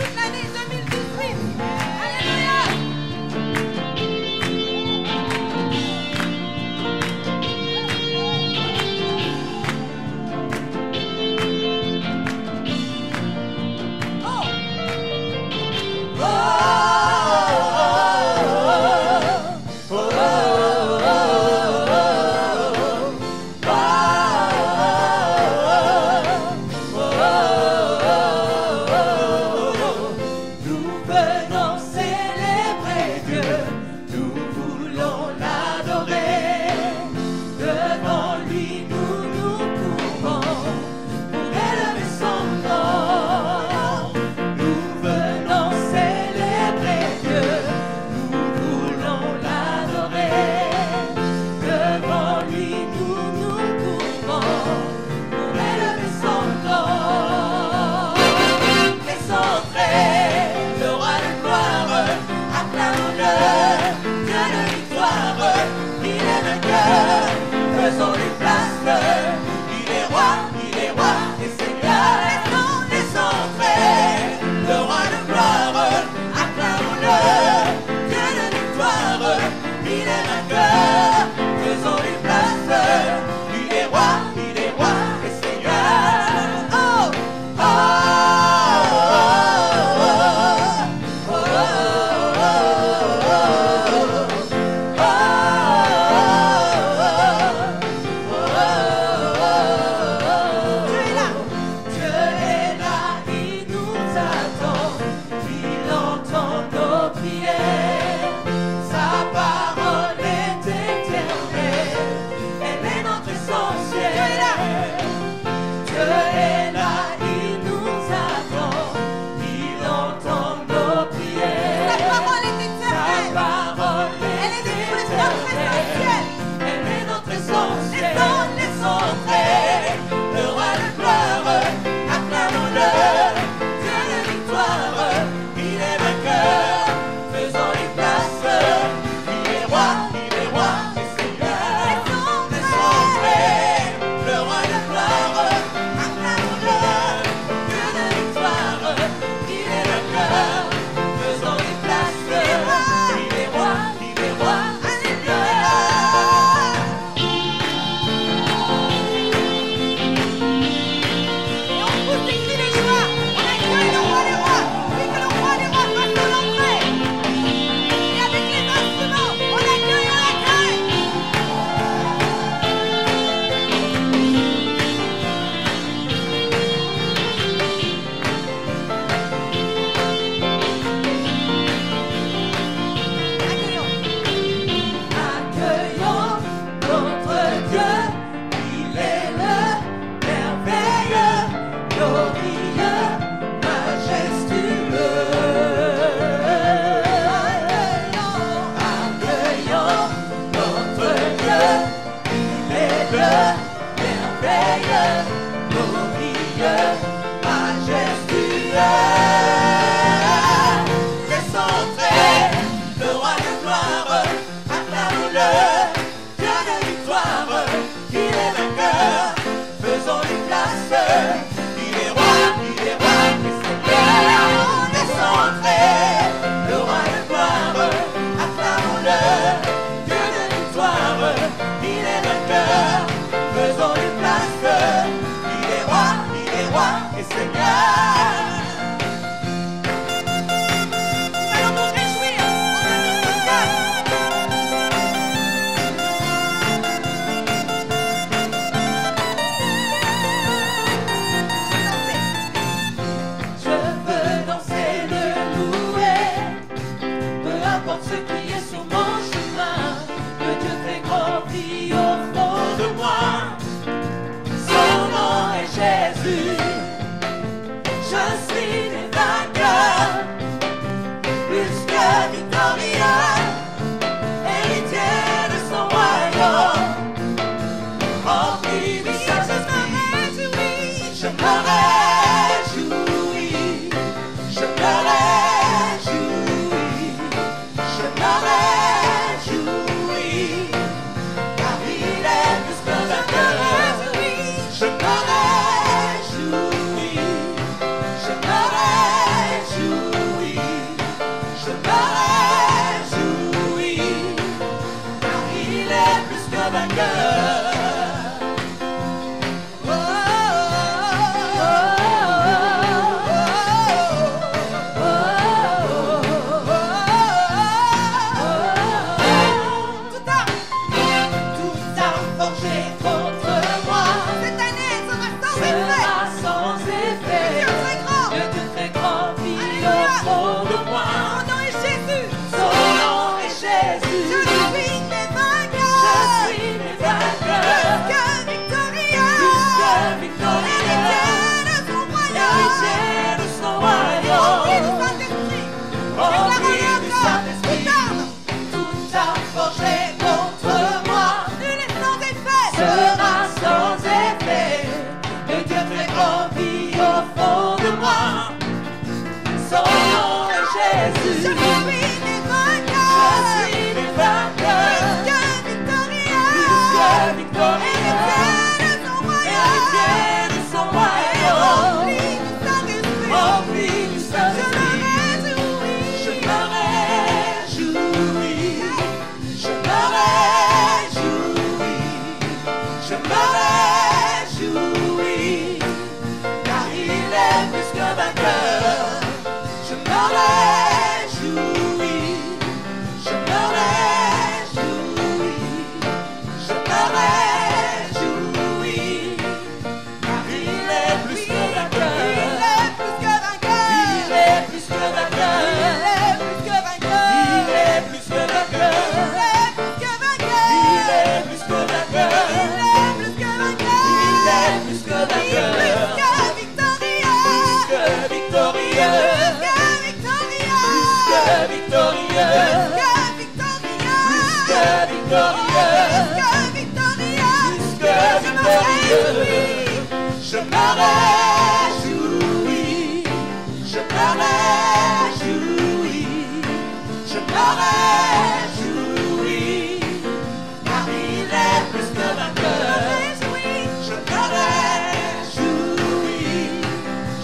toute l'année 2018. Alléluia. Jésus. Je suis des vainqueurs. Je suis des vainqueurs. Plus que victorieux. Héritier de son royaume. Héritier de son royaume. Rempli du Saint-Esprit. Je me réjouis. Je me réjouis. Je me réjouis. Car il est plus que vainqueur. Je me réjouis. Je me réjouis. Je me réjouis. Car il est plus que vainqueur. Il est plus que vainqueur. Il est plus que vainqueur. Il est plus que vainqueur. Il est plus que vainqueur. Il est plus que vainqueur. Il est plus que vainqueur. Il est plus que victorieux. Plus que victorieux. Plus que victorieux. Plus que victorieux. Je me réjouis. Je me réjouis. Je me réjouis. Car il est plus que vainqueur. Je me réjouis.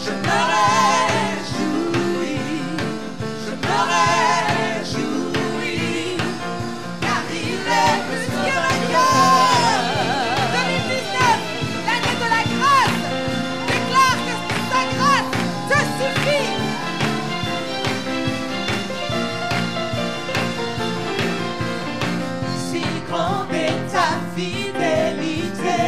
Je me réjouis. Je me réjouis. Car il est plus que vainqueur. 2019, l'année de la grâce. Déclare que sa grâce te suffit. Si grande est ta fidélité,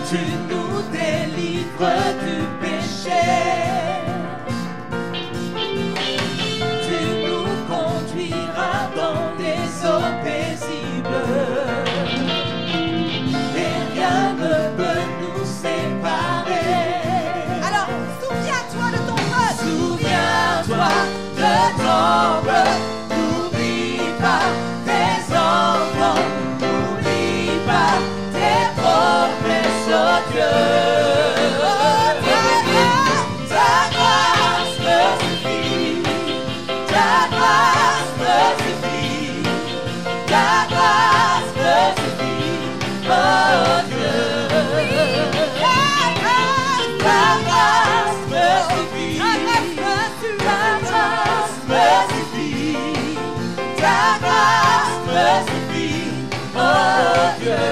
tu nous délivres du péché, tu nous conduiras dans des eaux paisibles, et rien ne peut nous séparer. Alors, souviens-toi de ton peuple. Souviens-toi de ton peuple. N'oublie pas tes enfants. N'oublie pas tes promesses, oh Dieu. Ta grâce me suffit. Ta grâce me suffit. Ta grâce me suffit, oh Dieu. Ta grâce me suffit. Ta grâce me suffit. Ta grâce me suffit, oh Dieu.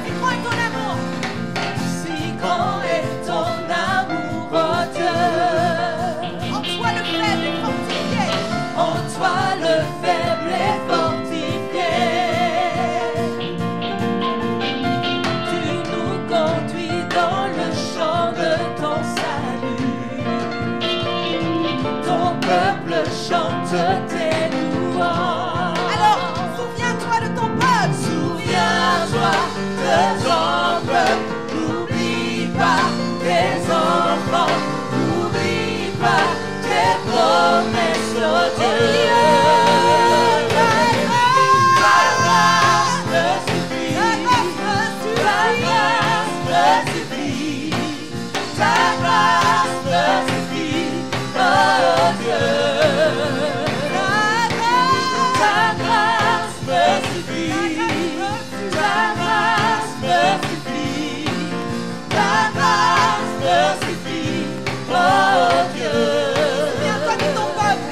Si grand est ton amour. Si grand est ton amour, oh Dieu. En toi le faible est fortifié. En toi le faible est fortifié. Tu nous conduis dans le champ de ton salut. Ton peuple chante tes louanges. Alors, souviens-toi de ton peuple. Souviens-toi de ton peuple. N'oublie pas tes enfants. N'oublie pas tes promesses, oh Dieu. Ta grâce me suffit. Ta grâce me suffit. Ta grâce me suffit, oh Dieu. Ta grâce me suffit. Ta grâce me suffit. Ta grâce me suffit, oh Dieu. Souviens-toi de ton peuple.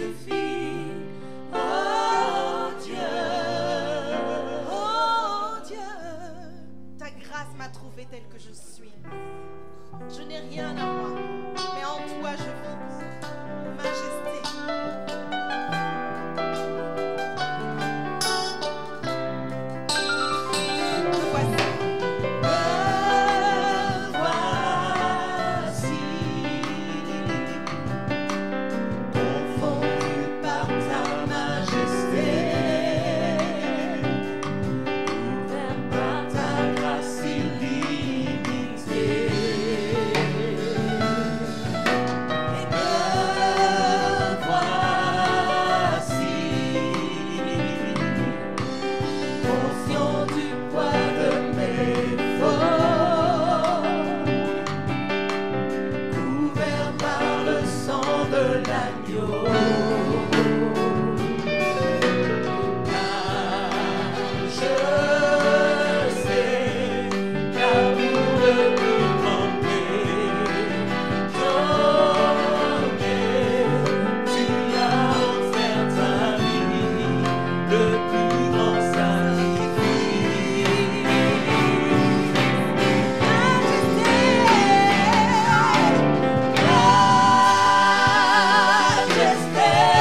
suffit. Oh Dieu, oh Dieu. Ta grâce m'a trouvé telle que je suis. Je n'ai rien à moi, mais en toi je vis. Majesté. Majesté.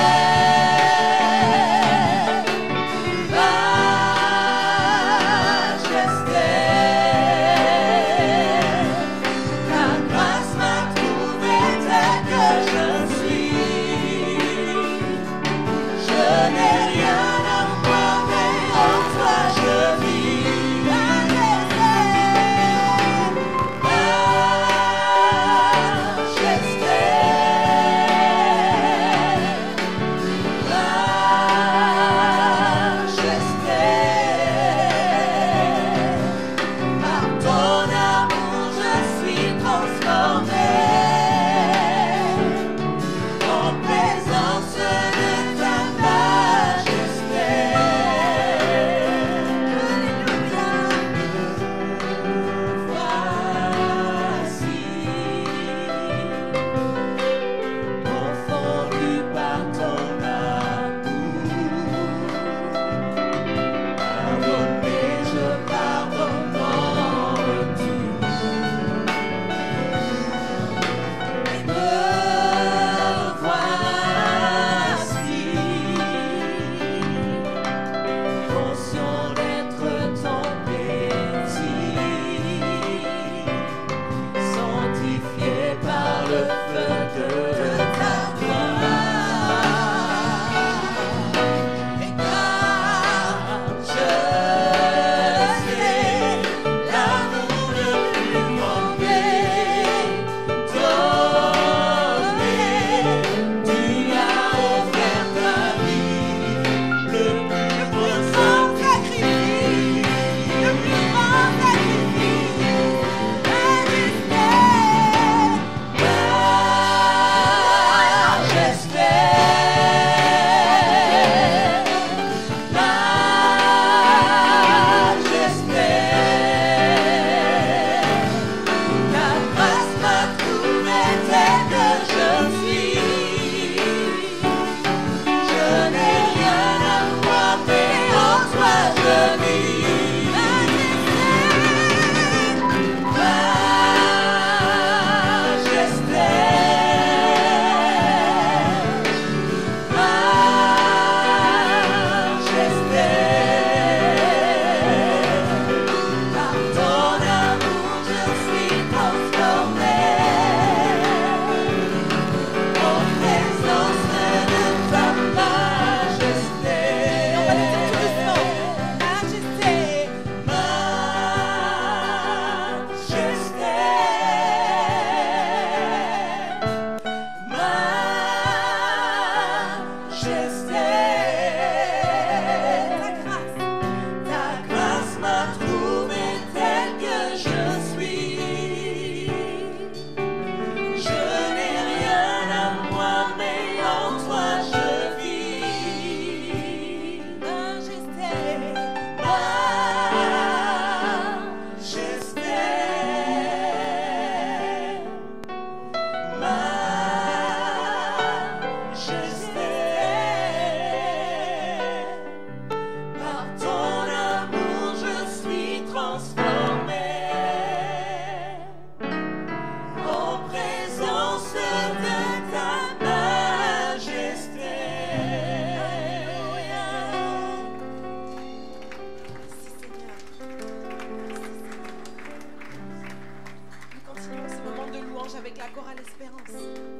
louange avec la chorale Espérance.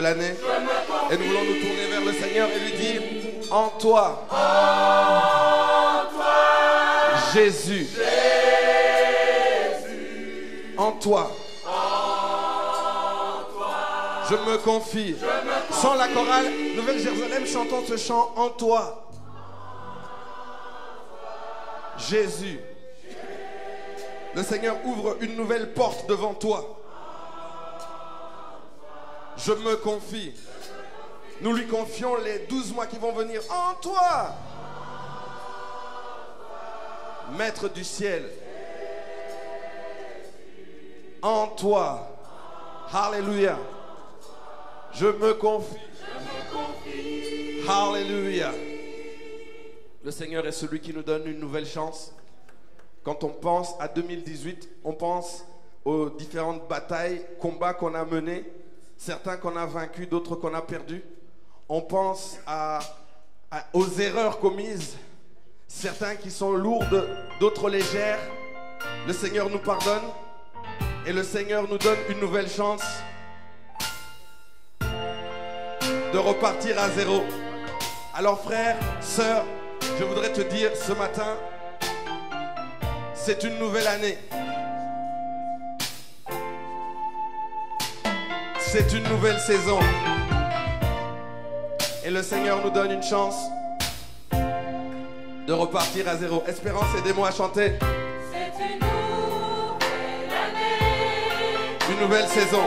année. Et nous voulons nous tourner vers le Seigneur et lui dire, en toi, Jésus, en toi, je me confie. Sans la chorale, Nouvelle Jérusalem, chantons ce chant, en toi, Jésus. Le Seigneur ouvre une nouvelle porte devant toi. Je me confie. Nous lui confions les 12 mois qui vont venir. En toi, Maître du ciel. En toi. Alléluia. Je me confie. Alléluia. Le Seigneur est celui qui nous donne une nouvelle chance. Quand on pense à 2018, on pense aux différentes batailles, combats qu'on a menés. Certains qu'on a vaincus, d'autres qu'on a perdus. On pense aux erreurs commises. Certains qui sont lourdes, d'autres légères. Le Seigneur nous pardonne. Et le Seigneur nous donne une nouvelle chance de repartir à zéro. Alors frère, sœur, je voudrais te dire ce matin, c'est une nouvelle année. C'est une nouvelle saison. Et le Seigneur nous donne une chance de repartir à zéro. Espérance, aidez-moi à chanter. C'est une nouvelle année. Une nouvelle saison.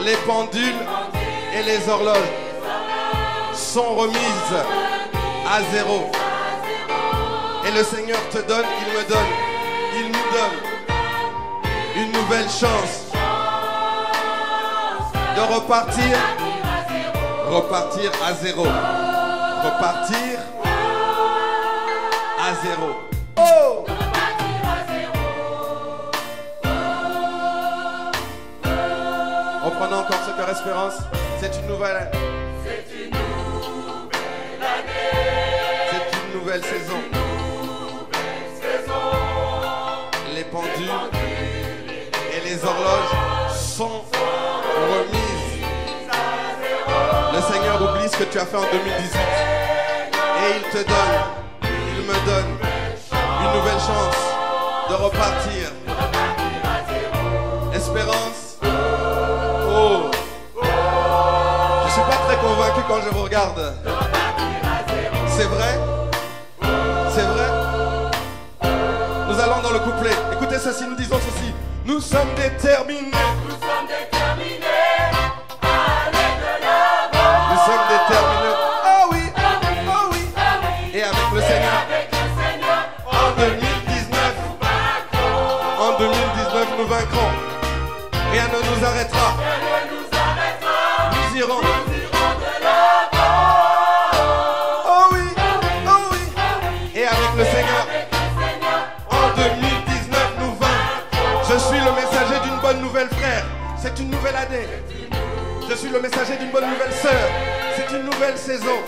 Les pendules et les horloges sont remises à zéro. Et le Seigneur te donne, il me donne, il nous donne une nouvelle chance de repartir à zéro. Repartir à zéro. Oh! Reprenons encore ce cœur espérance. C'est une nouvelle année. C'est une nouvelle année. C'est une nouvelle saison. Les pendules et les horloges sont remises. Le Seigneur oublie ce que tu as fait en 2018 et il te donne, il me donne une nouvelle chance de repartir. Espérance. Oh. Je suis pas très convaincu quand je vous regarde. C'est vrai? C'est vrai? Nous allons dans le couplet. Écoutez ceci, nous disons ceci. Nous sommes déterminés. Nous sommes déterminés à aller de l'avant. Nous sommes déterminés. Oh oui, oh oui. Et avec le Seigneur. En 2019. En 2019, nous vaincrons. Rien ne nous arrêtera. Nous irons. de l'avant. Oh oui, oh oui. Et avec le Seigneur. En 2019, nous vaincrons. Je suis le messager d'une bonne nouvelle, frère. C'est une nouvelle année. Je suis le messager d'une bonne nouvelle, sœur. C'est une nouvelle saison.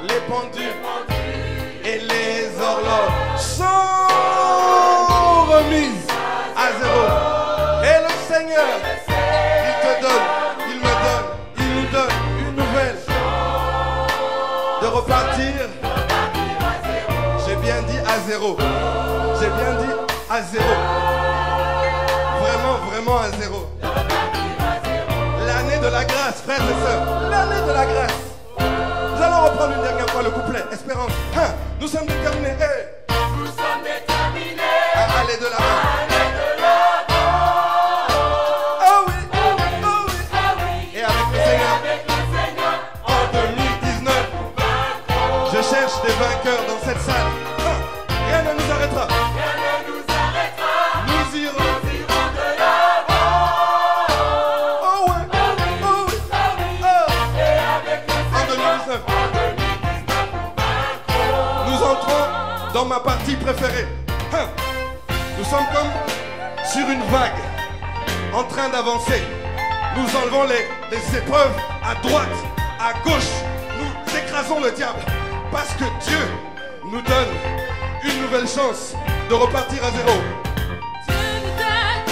Les pendules et les horloges sont remises à zéro. Et le Seigneur, il te donne, il me donne, il nous donne une nouvelle de repartir. J'ai bien dit à zéro. J'ai bien dit à zéro. Vraiment, vraiment à zéro. L'année de la grâce, frères et sœurs. L'année de la grâce. Nous allons reprendre une dernière fois le couplet. Espérance. Nous sommes déterminés. Nous sommes déterminés À aller de l'avant. Oh oui, oh oui. Et avec le Seigneur. En 2019. Je cherche des vainqueurs dans cette salle. Rien ne nous arrêtera. Nous irons. de l'avant. Oh ouais, oh oui. Oh. En 2019. Nous entrons dans ma partie préférée. Nous sommes comme sur une vague, en train d'avancer. Nous enlevons les épreuves à droite, à gauche. Nous écrasons le diable. Parce que Dieu nous donne une nouvelle chance de repartir à zéro. Dieu nous donne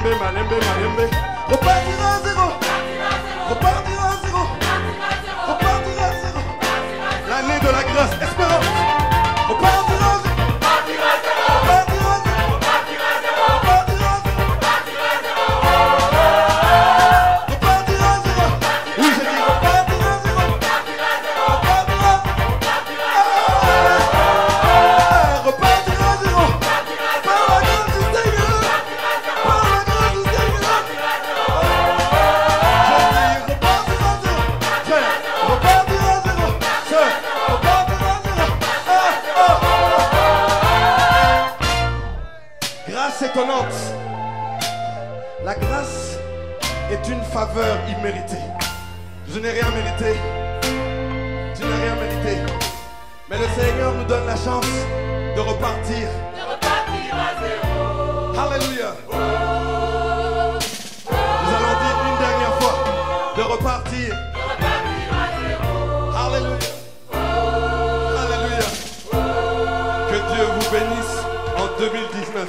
Malembe, malembe, malembe. Repartir à zéro. Repartir à zéro. Repartir à zéro. L'année de la grâce, espérance. Repartir à zéro. Repartir à zéro. Repartir à zéro. Repartir à zéro. Repartir à zéro. Repartir à zéro. Oui, j'ai dit repartir à zéro. Repartir à zéro. Repartir à zéro. Repartir à zéro. Par la grâce du Seigneur. Par la grâce du Seigneur. Grâce étonnante. La grâce est une faveur imméritée. Je n'ai rien mérité. Je n'ai rien mérité. Mais le Seigneur nous donne la chance de repartir. De repartir à zéro. Alléluia. Nous allons dire une dernière fois de repartir. De repartir à zéro. Alléluia. Alléluia. Que Dieu vous bénisse en 2019.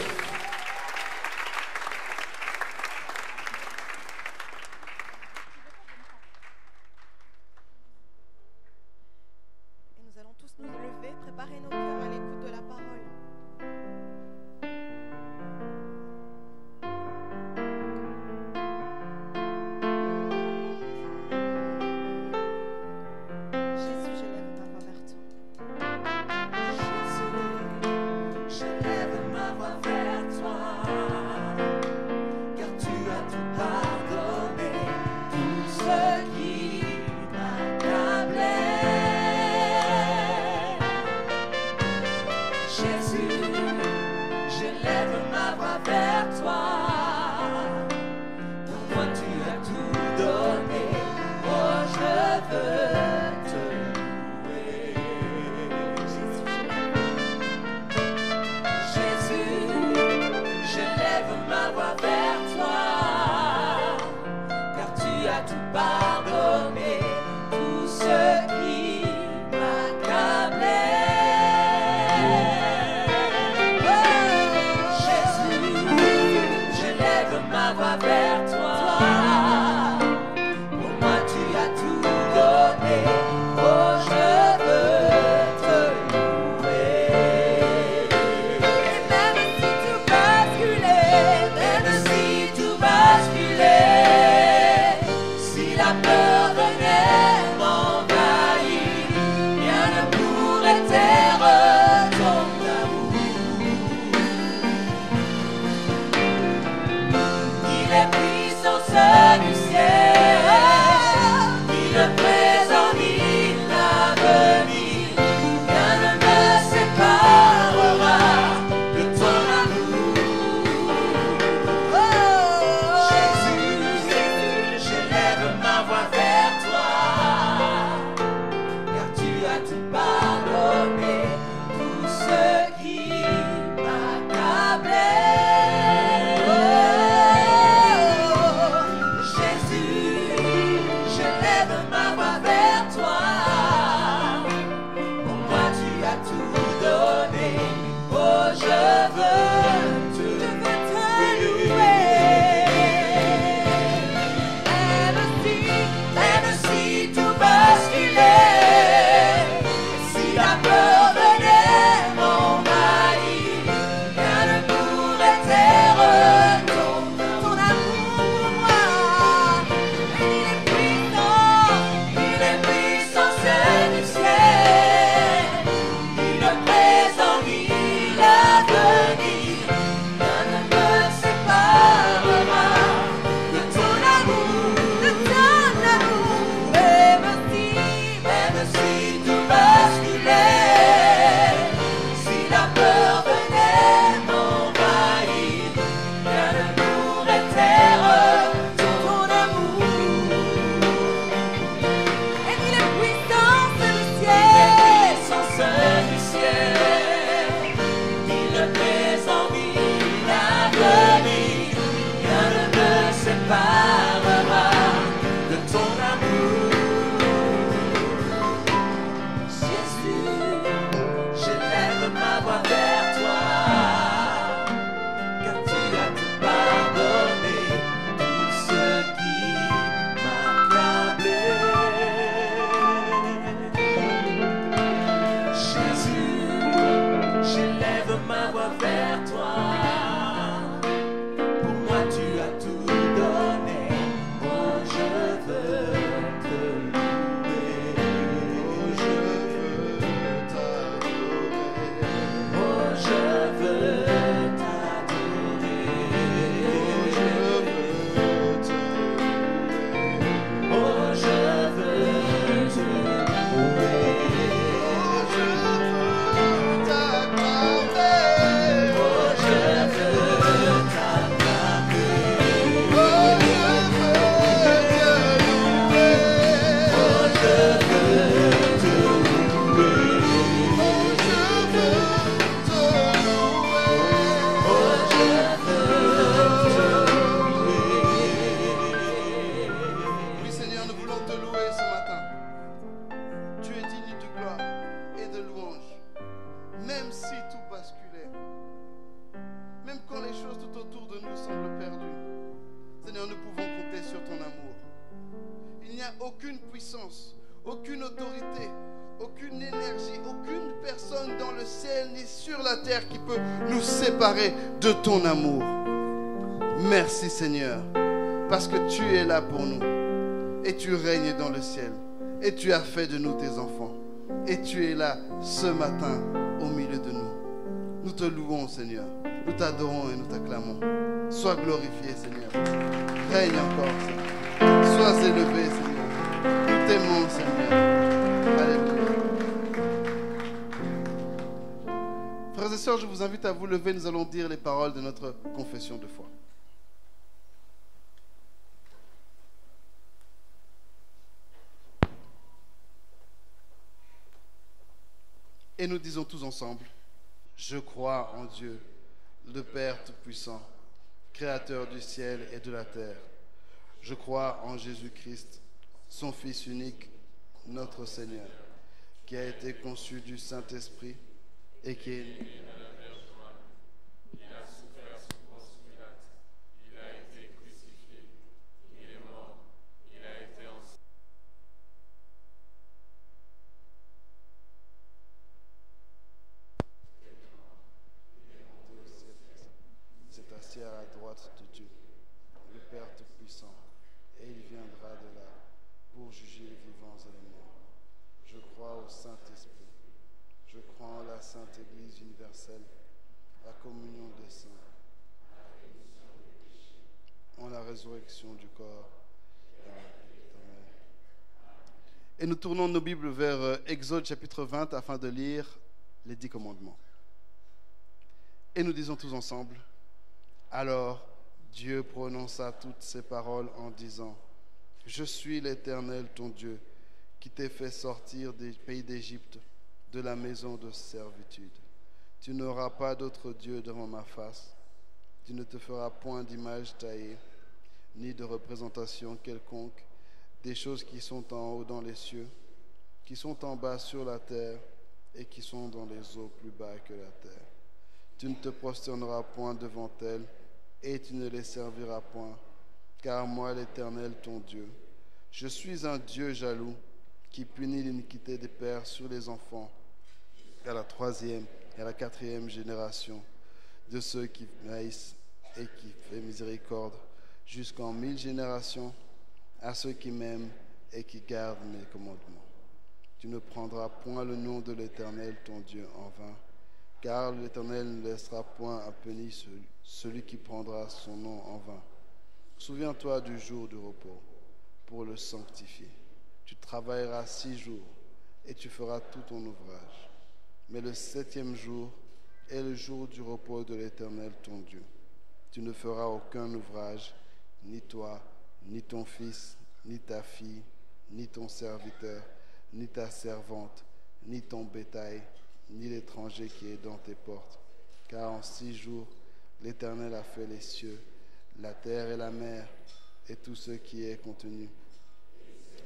Et nous allons tous nous lever, préparer nos cœurs à l'écoute de la parole. puissance, aucune autorité, aucune énergie, aucune personne dans le ciel ni sur la terre qui peut nous séparer de ton amour. Merci Seigneur, parce que tu es là pour nous et tu règnes dans le ciel et tu as fait de nous tes enfants et tu es là ce matin au milieu de nous. Nous te louons Seigneur, nous t'adorons et nous t'acclamons. Sois glorifié Seigneur, règne encore Seigneur, sois élevé Seigneur, nous t'aimons Seigneur. Alléluia. Frères et sœurs, je vous invite à vous lever, nous allons dire les paroles de notre confession de foi. Et nous disons tous ensemble, je crois en Dieu, le Père Tout-Puissant, Créateur du ciel et de la terre. Je crois en Jésus-Christ, son Fils unique, notre Seigneur, qui a été conçu du Saint-Esprit et qui est... à la droite de Dieu, le Père Tout-Puissant, et il viendra de là pour juger les vivants et les morts. Je crois au Saint-Esprit, je crois en la Sainte Église universelle, la communion des saints, en la résurrection du corps. Amen. Et nous tournons nos Bibles vers Exode chapitre 20 afin de lire les 10 commandements. Et nous disons tous ensemble, alors Dieu prononça toutes ces paroles en disant, je suis l'Éternel ton Dieu, qui t'ai fait sortir des pays d'Égypte, de la maison de servitude. Tu n'auras pas d'autre Dieu devant ma face. Tu ne te feras point d'image taillée, ni de représentation quelconque des choses qui sont en haut dans les cieux, qui sont en bas sur la terre et qui sont dans les eaux plus bas que la terre. Tu ne te prosterneras point devant elles, et tu ne les serviras point, car moi, l'Éternel, ton Dieu, je suis un Dieu jaloux, qui punit l'iniquité des pères sur les enfants, à la 3e et à la 4e génération de ceux qui m'haïssent et qui fait miséricorde, jusqu'en 1000 générations, à ceux qui m'aiment et qui gardent mes commandements. Tu ne prendras point le nom de l'Éternel, ton Dieu, en vain, car l'Éternel ne laissera point impuni celui qui prendra son nom en vain. Souviens-toi du jour du repos pour le sanctifier. Tu travailleras 6 jours et tu feras tout ton ouvrage. Mais le 7e jour est le jour du repos de l'Éternel ton Dieu. Tu ne feras aucun ouvrage, ni toi, ni ton fils, ni ta fille, ni ton serviteur, ni ta servante, ni ton bétail, ni l'étranger qui est dans tes portes. Car en 6 jours, l'Éternel a fait les cieux, la terre et la mer, et tout ce qui est contenu.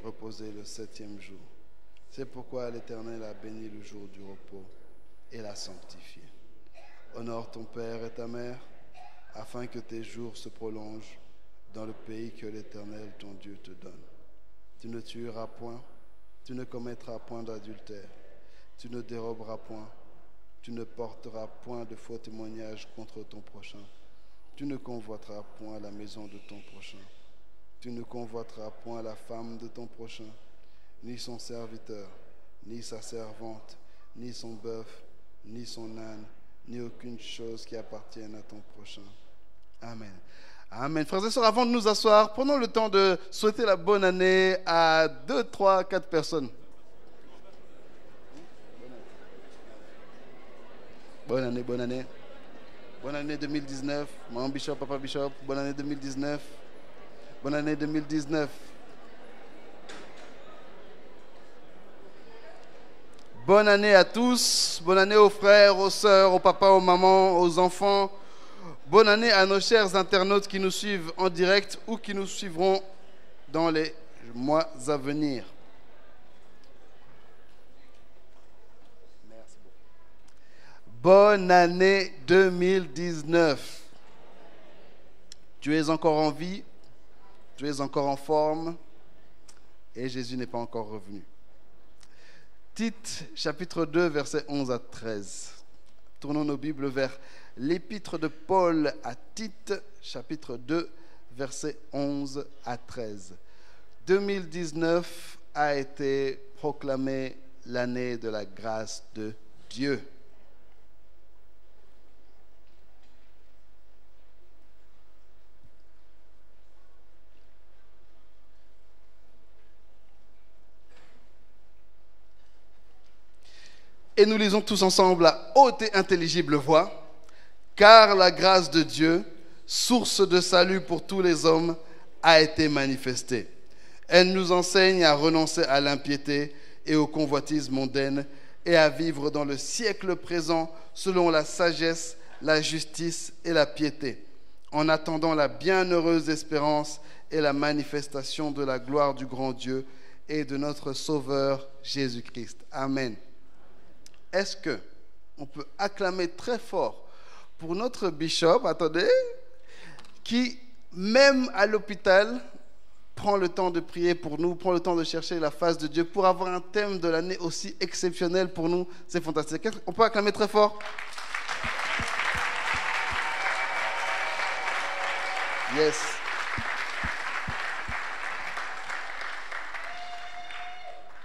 Reposez le 7e jour. C'est pourquoi l'Éternel a béni le jour du repos et l'a sanctifié. Honore ton père et ta mère, afin que tes jours se prolongent dans le pays que l'Éternel ton Dieu te donne. Tu ne tueras point, tu ne commettras point d'adultère, tu ne déroberas point, tu ne porteras point de faux témoignages contre ton prochain, tu ne convoiteras point la maison de ton prochain, tu ne convoiteras point la femme de ton prochain, ni son serviteur, ni sa servante, ni son bœuf, ni son âne, ni aucune chose qui appartienne à ton prochain. Amen. Amen. Frères et sœurs, avant de nous asseoir, prenons le temps de souhaiter la bonne année à 2, 3, 4 personnes. Bonne année, bonne année. Bonne année 2019. Maman Bishop, Papa Bishop, bonne année 2019. Bonne année 2019. Bonne année à tous. Bonne année aux frères, aux sœurs, aux papas, aux mamans, aux enfants. Bonne année à nos chers internautes qui nous suivent en direct ou qui nous suivront dans les mois à venir. Merci beaucoup. Bonne année 2019. Tu es encore en vie, tu es encore en forme et Jésus n'est pas encore revenu. Tite, chapitre 2, versets 11 à 13. Tournons nos Bibles vers l'épître de Paul à Tite, chapitre 2, versets 11 à 13. 2019 a été proclamé l'année de la grâce de Dieu. Et nous lisons tous ensemble à haute et intelligible voix. Car la grâce de Dieu, source de salut pour tous les hommes, a été manifestée. Elle nous enseigne à renoncer à l'impiété et aux convoitises mondaines et à vivre dans le siècle présent selon la sagesse, la justice et la piété, en attendant la bienheureuse espérance et la manifestation de la gloire du grand Dieu et de notre Sauveur Jésus-Christ. Amen. Est-ce qu'on peut acclamer très fort pour notre bishop, attendez, qui, même à l'hôpital, prend le temps de prier pour nous, prend le temps de chercher la face de Dieu pour avoir un thème de l'année aussi exceptionnel pour nous. C'est fantastique. On peut acclamer très fort? Yes.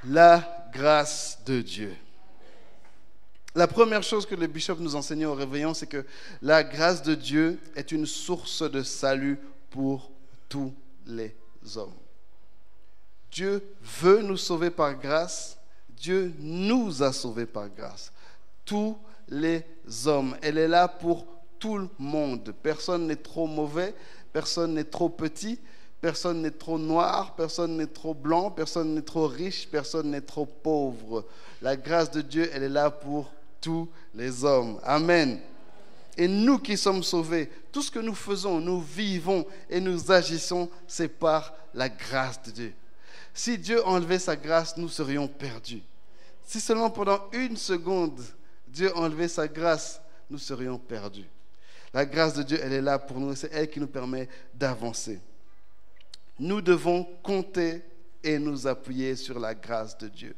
La grâce de Dieu. La première chose que le bishop nous enseignait au réveillon, c'est que la grâce de Dieu est une source de salut pour tous les hommes. Dieu veut nous sauver par grâce. Dieu nous a sauvés par grâce. Tous les hommes. Elle est là pour tout le monde. Personne n'est trop mauvais, personne n'est trop petit, personne n'est trop noir, personne n'est trop blanc, personne n'est trop riche, personne n'est trop pauvre. La grâce de Dieu, elle est là pour tous les hommes. Amen. Et nous qui sommes sauvés, tout ce que nous faisons, nous vivons et nous agissons, c'est par la grâce de Dieu. Si Dieu enlevait sa grâce, nous serions perdus. Si seulement pendant une seconde, Dieu enlevait sa grâce, nous serions perdus. La grâce de Dieu, elle est là pour nous et c'est elle qui nous permet d'avancer. Nous devons compter et nous appuyer sur la grâce de Dieu.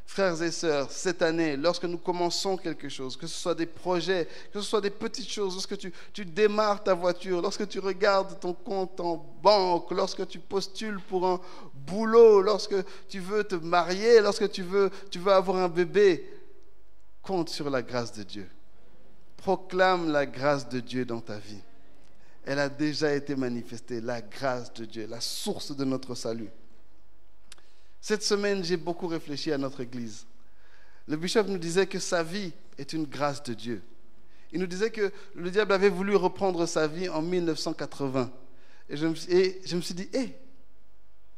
Frères et sœurs, cette année, lorsque nous commençons quelque chose, que ce soit des projets, que ce soit des petites choses, lorsque tu démarres ta voiture, lorsque tu regardes ton compte en banque, lorsque tu postules pour un boulot, lorsque tu veux te marier, lorsque tu veux avoir un bébé, compte sur la grâce de Dieu. Proclame la grâce de Dieu dans ta vie. Elle a déjà été manifestée, la grâce de Dieu, la source de notre salut. Cette semaine, j'ai beaucoup réfléchi à notre Église. Le bishop nous disait que sa vie est une grâce de Dieu. Il nous disait que le diable avait voulu reprendre sa vie en 1980. Et je me suis dit,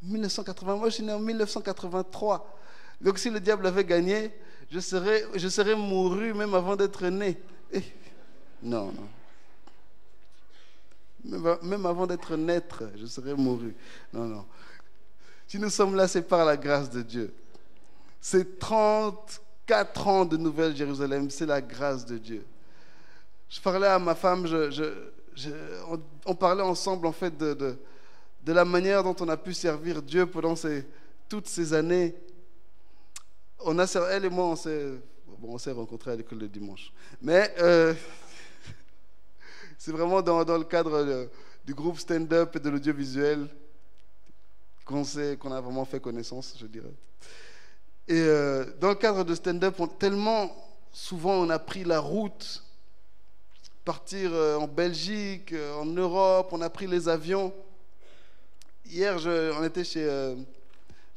1980, moi je suis né en 1983. Donc si le diable avait gagné, je serais mouru même avant d'être né. Non. Même avant d'être naître, je serais mouru. Non. Si nous sommes là, c'est par la grâce de Dieu. C'est 34 ans de Nouvelle-Jérusalem, c'est la grâce de Dieu. Je parlais à ma femme, on parlait ensemble en fait de la manière dont on a pu servir Dieu pendant toutes ces années. Elle et moi, on s'est rencontrés à l'école le dimanche. Mais c'est vraiment dans le cadre du groupe stand-up et de l'audiovisuel qu'on a vraiment fait connaissance, je dirais. Et dans le cadre de stand-up, tellement souvent on a pris la route, partir en Belgique, en Europe, on a pris les avions. Hier, on était chez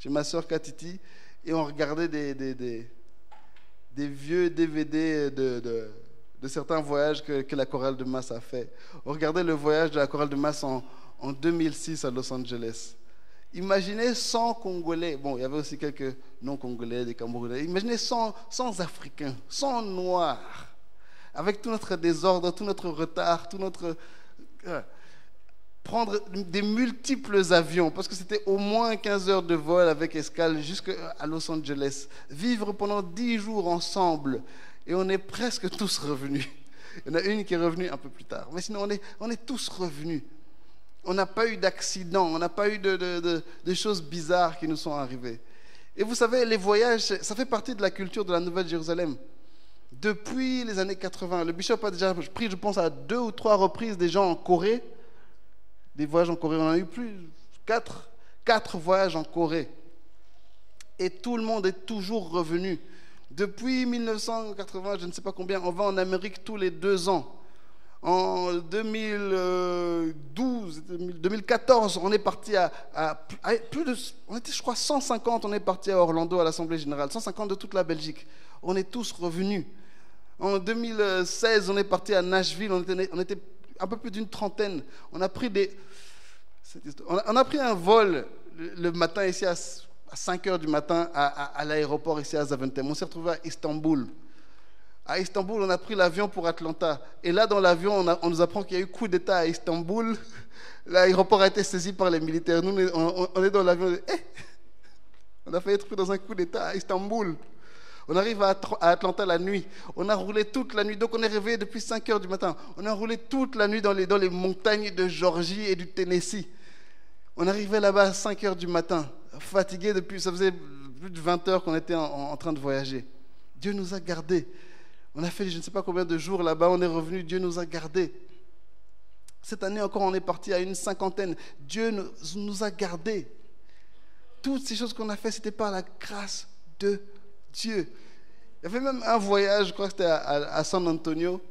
ma soeur Katiti et on regardait des vieux DVD de certains voyages que la chorale de Masse a fait. On regardait le voyage de la chorale de Masse en 2006 à Los Angeles. Imaginez 100 Congolais, bon, il y avait aussi quelques non-Congolais, des Camerounais. Imaginez 100 Africains, 100 Noirs, avec tout notre désordre, tout notre retard, tout notre... prendre des multiples avions, parce que c'était au moins 15 heures de vol avec escale jusqu'à Los Angeles. Vivre pendant 10 jours ensemble, et on est presque tous revenus. Il y en a une qui est revenue un peu plus tard, mais sinon on est tous revenus. On n'a pas eu d'accident, on n'a pas eu de choses bizarres qui nous sont arrivées. Et vous savez, les voyages, ça fait partie de la culture de la Nouvelle-Jérusalem. Depuis les années 80, le bishop a déjà pris, je pense, à 2 ou 3 reprises des gens en Corée. Des voyages en Corée, on en a eu plus, 4 voyages en Corée. Et tout le monde est toujours revenu. Depuis 1980, je ne sais pas combien, on va en Amérique tous les 2 ans. En 2014, on est parti à plus de... On était, je crois, 150, on est parti à Orlando, à l'Assemblée Générale. 150 de toute la Belgique. On est tous revenus. En 2016, on est parti à Nashville. On était un peu plus d'une trentaine. On a pris un vol le matin ici à 5 h du matin à l'aéroport ici à Zaventem. On s'est retrouvé à Istanbul. À Istanbul, on a pris l'avion pour Atlanta. Et là, dans l'avion, on nous apprend qu'il y a eu coup d'État à Istanbul. L'aéroport a été saisi par les militaires. Nous, on est dans l'avion. On a failli être pris dans un coup d'État à Istanbul. On arrive à Atlanta la nuit. On a roulé toute la nuit. Donc, on est réveillé depuis 5 h du matin. On a roulé toute la nuit dans les montagnes de Georgie et du Tennessee. On arrivait là-bas à 5 h du matin, fatigués depuis... Ça faisait plus de 20 heures qu'on était en train de voyager. Dieu nous a gardés. On a fait je ne sais pas combien de jours là-bas, on est revenu, Dieu nous a gardés. Cette année encore, on est parti à une 50aine. Dieu nous a gardés. Toutes ces choses qu'on a fait, c'était par la grâce de Dieu. Il y avait même un voyage, je crois que c'était à San Antonio.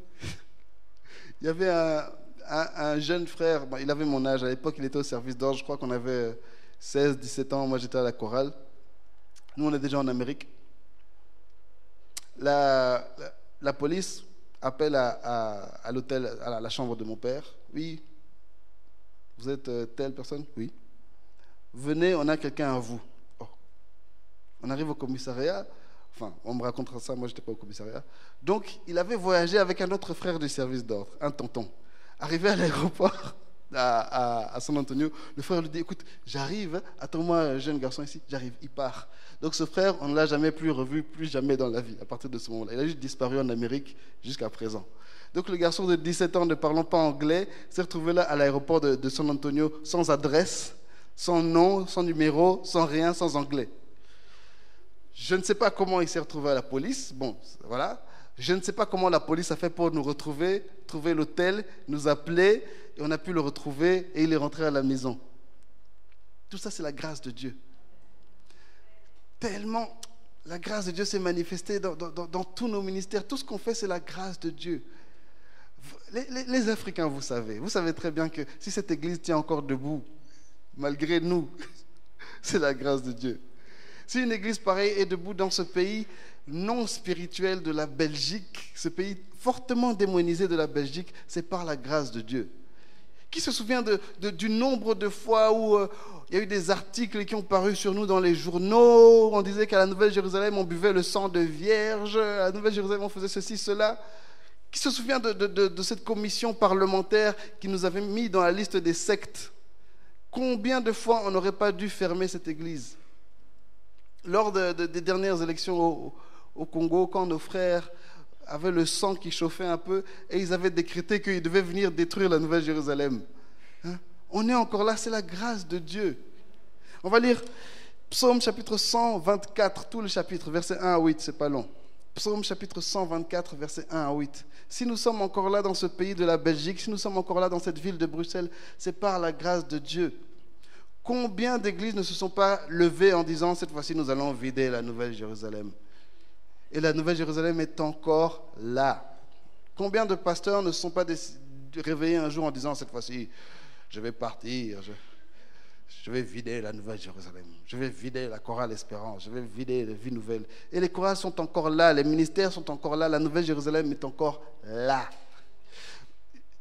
Il y avait un jeune frère, il avait mon âge, à l'époque il était au service d'ordre, je crois qu'on avait 16, 17 ans, moi j'étais à la chorale. Nous on est déjà en Amérique. La police appelle à l'hôtel, à la chambre de mon père. Oui, vous êtes telle personne? Oui. Venez, on a quelqu'un à vous. Oh. On arrive au commissariat. Enfin, on me racontera ça, moi je n'étais pas au commissariat. Donc, il avait voyagé avec un autre frère du service d'ordre, un tonton. Arrivé à l'aéroport à San Antonio, le frère lui dit, écoute, j'arrive, attends-moi, un jeune garçon ici, j'arrive, il part. Donc ce frère, on ne l'a jamais plus revu, plus jamais dans la vie, à partir de ce moment-là. Il a juste disparu en Amérique jusqu'à présent. Donc le garçon de 17 ans, ne parlant pas anglais, s'est retrouvé là à l'aéroport de San Antonio, sans adresse, sans nom, sans numéro, sans rien, sans anglais. Je ne sais pas comment il s'est retrouvé à la police, bon, voilà. Je ne sais pas comment la police a fait pour nous retrouver, trouver l'hôtel, nous appeler, et on a pu le retrouver, et il est rentré à la maison. Tout ça, c'est la grâce de Dieu. Tellement, la grâce de Dieu s'est manifestée dans tous nos ministères. Tout ce qu'on fait, c'est la grâce de Dieu. Les Africains, vous savez très bien que si cette église tient encore debout, malgré nous, c'est la grâce de Dieu. Si une église pareille est debout dans ce pays non spirituel de la Belgique, ce pays fortement démonisé de la Belgique, c'est par la grâce de Dieu. Qui se souvient du nombre de fois où il y a eu des articles qui ont paru sur nous dans les journaux, on disait qu'à la Nouvelle-Jérusalem, on buvait le sang de vierge, à la Nouvelle-Jérusalem, on faisait ceci, cela. Qui se souvient de cette commission parlementaire qui nous avait mis dans la liste des sectes? Combien de fois on n'aurait pas dû fermer cette église? Lors des dernières élections au Congo, quand nos frères avaient le sang qui chauffait un peu et ils avaient décrété qu'ils devaient venir détruire la Nouvelle-Jérusalem. Hein? On est encore là, c'est la grâce de Dieu. On va lire Psaume chapitre 124, tout le chapitre, versets 1 à 8, c'est pas long. Psaume chapitre 124, versets 1 à 8. Si nous sommes encore là dans ce pays de la Belgique, si nous sommes encore là dans cette ville de Bruxelles, c'est par la grâce de Dieu. Combien d'églises ne se sont pas levées en disant, cette fois-ci, nous allons vider la Nouvelle-Jérusalem? Et la Nouvelle-Jérusalem est encore là. Combien de pasteurs ne se sont pas réveillés un jour en disant, cette fois-ci, je vais partir, je vais vider la Nouvelle-Jérusalem, je vais vider la chorale Espérance, je vais vider les Vies Nouvelles. Et les chorales sont encore là, les ministères sont encore là, la Nouvelle-Jérusalem est encore là.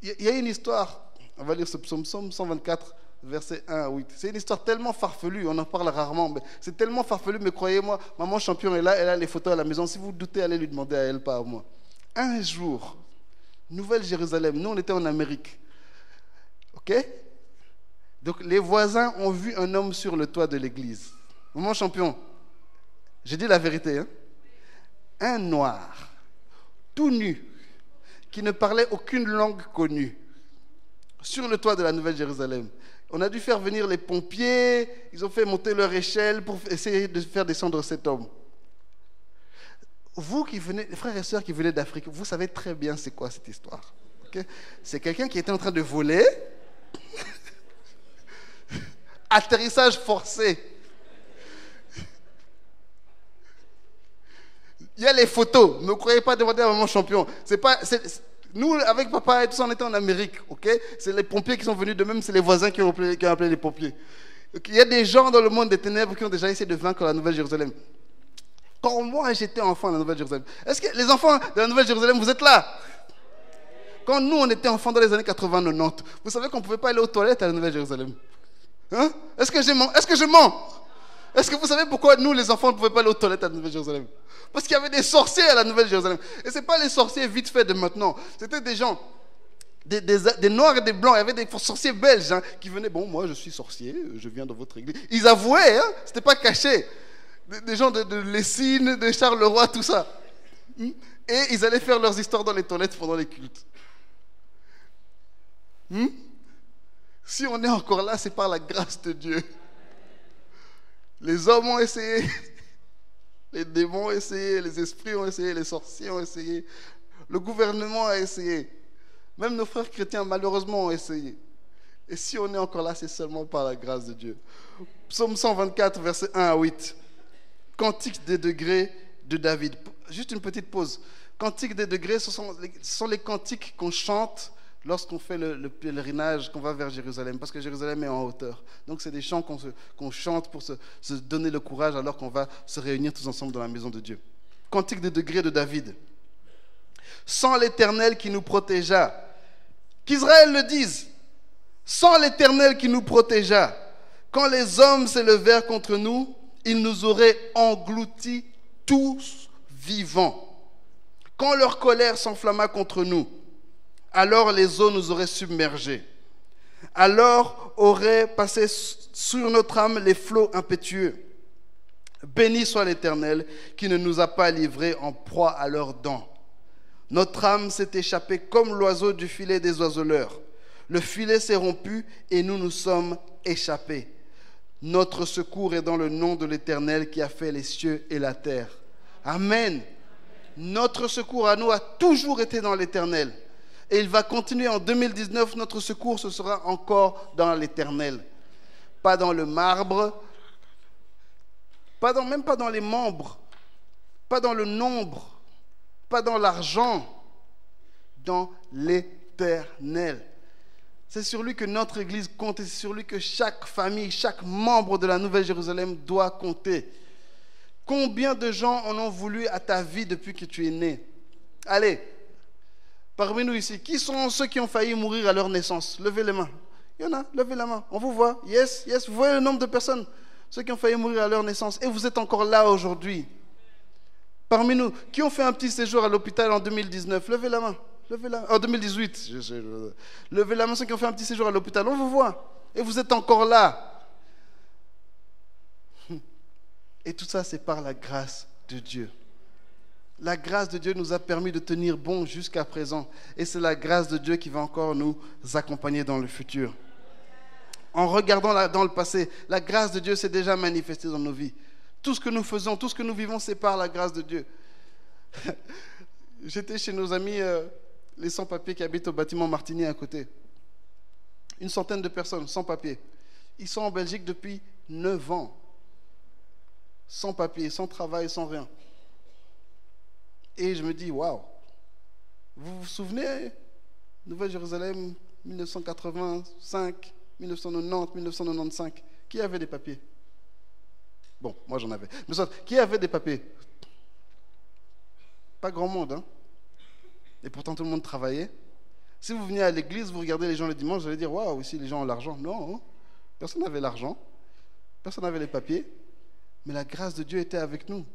Il y a une histoire, on va lire ce psaume 124, versets 1 à 8. C'est une histoire tellement farfelue, on en parle rarement, mais c'est tellement farfelu, mais croyez-moi, maman champion est là, elle a les photos à la maison. Si vous doutez, allez lui demander à elle, pas à moi. Un jour, Nouvelle-Jérusalem, nous on était en Amérique. Ok? Donc les voisins ont vu un homme sur le toit de l'église. Maman champion, j'ai dit la vérité, hein? Un noir, tout nu, qui ne parlait aucune langue connue, sur le toit de la Nouvelle Jérusalem. On a dû faire venir les pompiers, ils ont fait monter leur échelle pour essayer de faire descendre cet homme. Vous qui venez, les frères et sœurs qui venaient d'Afrique, vous savez très bien c'est quoi cette histoire. Okay? C'est quelqu'un qui était en train de voler, atterrissage forcé. Il y a les photos, ne croyez pas demander à maman champion. Nous, avec papa et tout ça, on était en Amérique, ok? C'est les pompiers qui sont venus de même, c'est les voisins qui ont appelé les pompiers. Okay? Il y a des gens dans le monde des ténèbres qui ont déjà essayé de vaincre la Nouvelle Jérusalem. Quand moi j'étais enfant de la Nouvelle Jérusalem, est-ce que les enfants de la Nouvelle Jérusalem, vous êtes là? Quand nous, on était enfants dans les années 80-90, vous savez qu'on ne pouvait pas aller aux toilettes à la Nouvelle Jérusalem. Hein? Est-ce que je mens? Est-ce que vous savez pourquoi nous, les enfants, ne pouvaient pas aller aux toilettes à la Nouvelle Jérusalem? Parce qu'il y avait des sorciers à la Nouvelle Jérusalem. Et ce n'est pas les sorciers vite fait de maintenant. C'était des gens, des noirs et des blancs. Il y avait des sorciers belges qui venaient. Bon, moi, je suis sorcier, je viens de votre église. Ils avouaient, ce n'était pas caché. Des gens de Lessines, de Charleroi, tout ça. Et ils allaient faire leurs histoires dans les toilettes pendant les cultes. Si on est encore là, c'est par la grâce de Dieu. Les hommes ont essayé, les démons ont essayé, les esprits ont essayé, les sorciers ont essayé, le gouvernement a essayé, même nos frères chrétiens malheureusement ont essayé. Et si on est encore là, c'est seulement par la grâce de Dieu. Psaume 124, versets 1 à 8. Cantique des degrés de David. Juste une petite pause. Cantique des degrés, ce sont les cantiques qu'on chante lorsqu'on fait le pèlerinage, qu'on va vers Jérusalem, parce que Jérusalem est en hauteur. Donc c'est des chants qu'on chante pour se donner le courage alors qu'on va se réunir tous ensemble dans la maison de Dieu. Cantique des degrés de David. Sans l'Éternel qui nous protégea. Qu'Israël le dise. Sans l'Éternel qui nous protégea. Quand les hommes s'élevèrent contre nous, ils nous auraient engloutis tous vivants. Quand leur colère s'enflamma contre nous, alors les eaux nous auraient submergés. Alors auraient passé sur notre âme les flots impétueux. Béni soit l'Éternel qui ne nous a pas livrés en proie à leurs dents. Notre âme s'est échappée comme l'oiseau du filet des oiseleurs. Le filet s'est rompu et nous nous sommes échappés. Notre secours est dans le nom de l'Éternel qui a fait les cieux et la terre. Amen. Notre secours à nous a toujours été dans l'Éternel. Et il va continuer en 2019, notre secours, ce sera encore dans l'Éternel. Pas dans le marbre, même pas dans les membres, pas dans le nombre, pas dans l'argent, dans l'Éternel. C'est sur lui que notre Église compte et c'est sur lui que chaque famille, chaque membre de la Nouvelle Jérusalem doit compter. Combien de gens en ont voulu à ta vie depuis que tu es né? Allez, parmi nous ici, qui sont ceux qui ont failli mourir à leur naissance? Levez les mains. Il y en a, levez la main. On vous voit. Yes, yes. Vous voyez le nombre de personnes, ceux qui ont failli mourir à leur naissance. Et vous êtes encore là aujourd'hui. Parmi nous, qui ont fait un petit séjour à l'hôpital en 2019? Levez la main. Levez la main. En 2018. Levez la main, ceux qui ont fait un petit séjour à l'hôpital. On vous voit. Et vous êtes encore là. Et tout ça, c'est par la grâce de Dieu. La grâce de Dieu nous a permis de tenir bon jusqu'à présent. Et c'est la grâce de Dieu qui va encore nous accompagner dans le futur. En regardant dans le passé, la grâce de Dieu s'est déjà manifestée dans nos vies. Tout ce que nous faisons, tout ce que nous vivons, c'est par la grâce de Dieu. J'étais chez nos amis, les sans-papiers qui habitent au bâtiment Martigny à côté. Une centaine de personnes, sans papier. Ils sont en Belgique depuis 9 ans. Sans papier, sans travail, sans rien. Et je me dis, waouh, vous vous souvenez, Nouvelle-Jérusalem, 1985, 1990, 1995, qui avait des papiers? Bon, moi j'en avais. Mais soit, qui avait des papiers? Pas grand monde, hein? Et pourtant tout le monde travaillait. Si vous veniez à l'église, vous regardez les gens le dimanche, vous allez dire, waouh, ici les gens ont l'argent. Non, personne n'avait l'argent, personne n'avait les papiers, mais la grâce de Dieu était avec nous.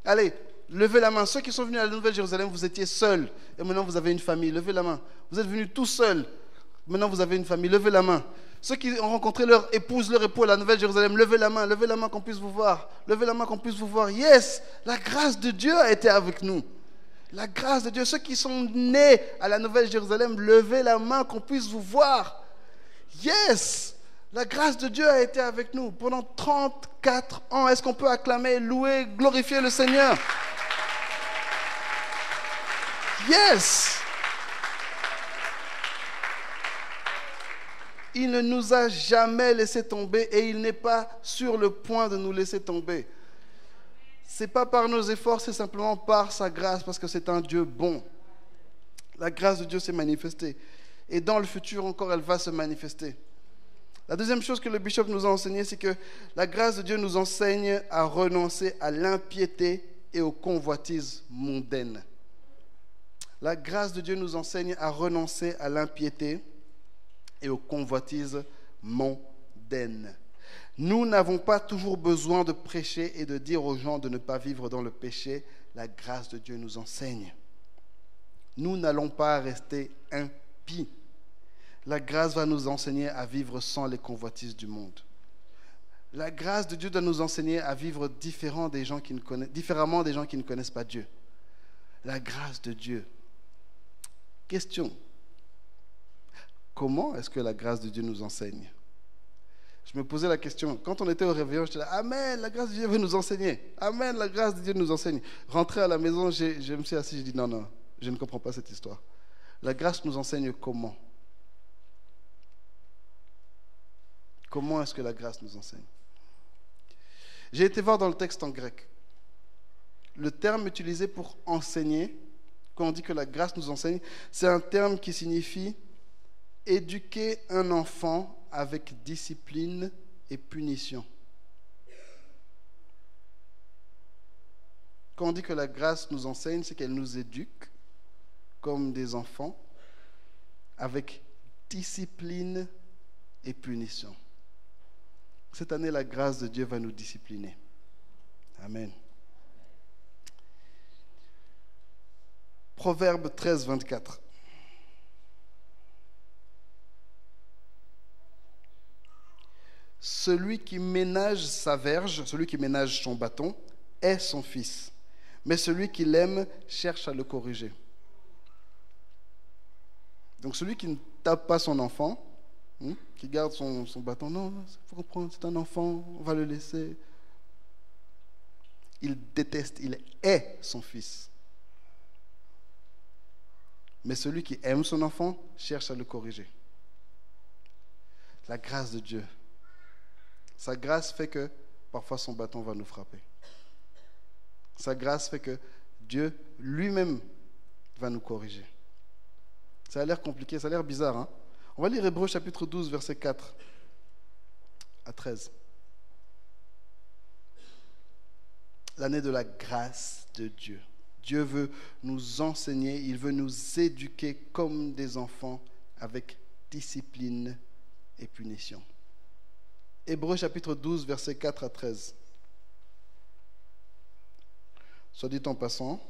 Allez, levez la main. Ceux qui sont venus à la Nouvelle-Jérusalem, vous étiez seuls. Et maintenant, vous avez une famille. Levez la main. Vous êtes venus tout seuls. Maintenant, vous avez une famille. Levez la main. Ceux qui ont rencontré leur épouse, leur époux à la Nouvelle-Jérusalem, levez la main. Levez la main qu'on puisse vous voir. Levez la main qu'on puisse vous voir. Yes, la grâce de Dieu a été avec nous. La grâce de Dieu. Ceux qui sont nés à la Nouvelle Jérusalem, levez la main qu'on puisse vous voir. Yes! La grâce de Dieu a été avec nous pendant 34 ans. Est-ce qu'on peut acclamer, louer, glorifier le Seigneur? Yes! Il ne nous a jamais laissé tomber et il n'est pas sur le point de nous laisser tomber. Ce n'est pas par nos efforts, c'est simplement par sa grâce, parce que c'est un Dieu bon. La grâce de Dieu s'est manifestée. Et dans le futur encore, elle va se manifester. La deuxième chose que le bishop nous a enseigné, c'est que la grâce de Dieu nous enseigne à renoncer à l'impiété et aux convoitises mondaines. La grâce de Dieu nous enseigne à renoncer à l'impiété et aux convoitises mondaines. Nous n'avons pas toujours besoin de prêcher et de dire aux gens de ne pas vivre dans le péché. La grâce de Dieu nous enseigne. Nous n'allons pas rester impies. La grâce va nous enseigner à vivre sans les convoitises du monde. La grâce de Dieu doit nous enseigner à vivre différemment des gens qui ne connaissent pas Dieu. La grâce de Dieu. Question. Comment est-ce que la grâce de Dieu nous enseigne? Je me posais la question. Quand on était au réveillon, j'étais là, Amen, la grâce de Dieu veut nous enseigner. Amen, la grâce de Dieu nous enseigne. Rentré à la maison, je me suis assis, je dis non, je ne comprends pas cette histoire. La grâce nous enseigne comment? Comment est-ce que la grâce nous enseigne? J'ai été voir dans le texte en grec. Le terme utilisé pour enseigner, quand on dit que la grâce nous enseigne, c'est un terme qui signifie éduquer un enfant avec discipline et punition. Quand on dit que la grâce nous enseigne, c'est qu'elle nous éduque comme des enfants avec discipline et punition. Cette année, la grâce de Dieu va nous discipliner. Amen. Proverbe 13, 24. Celui qui ménage sa verge, celui qui ménage son bâton, est son fils. Mais celui qui l'aime cherche à le corriger. Donc celui qui ne tape pas son enfant, qui garde son bâton, non, il faut comprendre, c'est un enfant, on va le laisser. Il déteste, il est son fils. Mais celui qui aime son enfant cherche à le corriger. La grâce de Dieu. Sa grâce fait que parfois son bâton va nous frapper. Sa grâce fait que Dieu lui-même va nous corriger. Ça a l'air compliqué, ça a l'air bizarre, hein? On va lire Hébreux chapitre 12, versets 4 à 13. L'année de la grâce de Dieu. Dieu veut nous enseigner, il veut nous éduquer comme des enfants avec discipline et punition. Hébreux chapitre 12, versets 4 à 13. Soit dit en passant,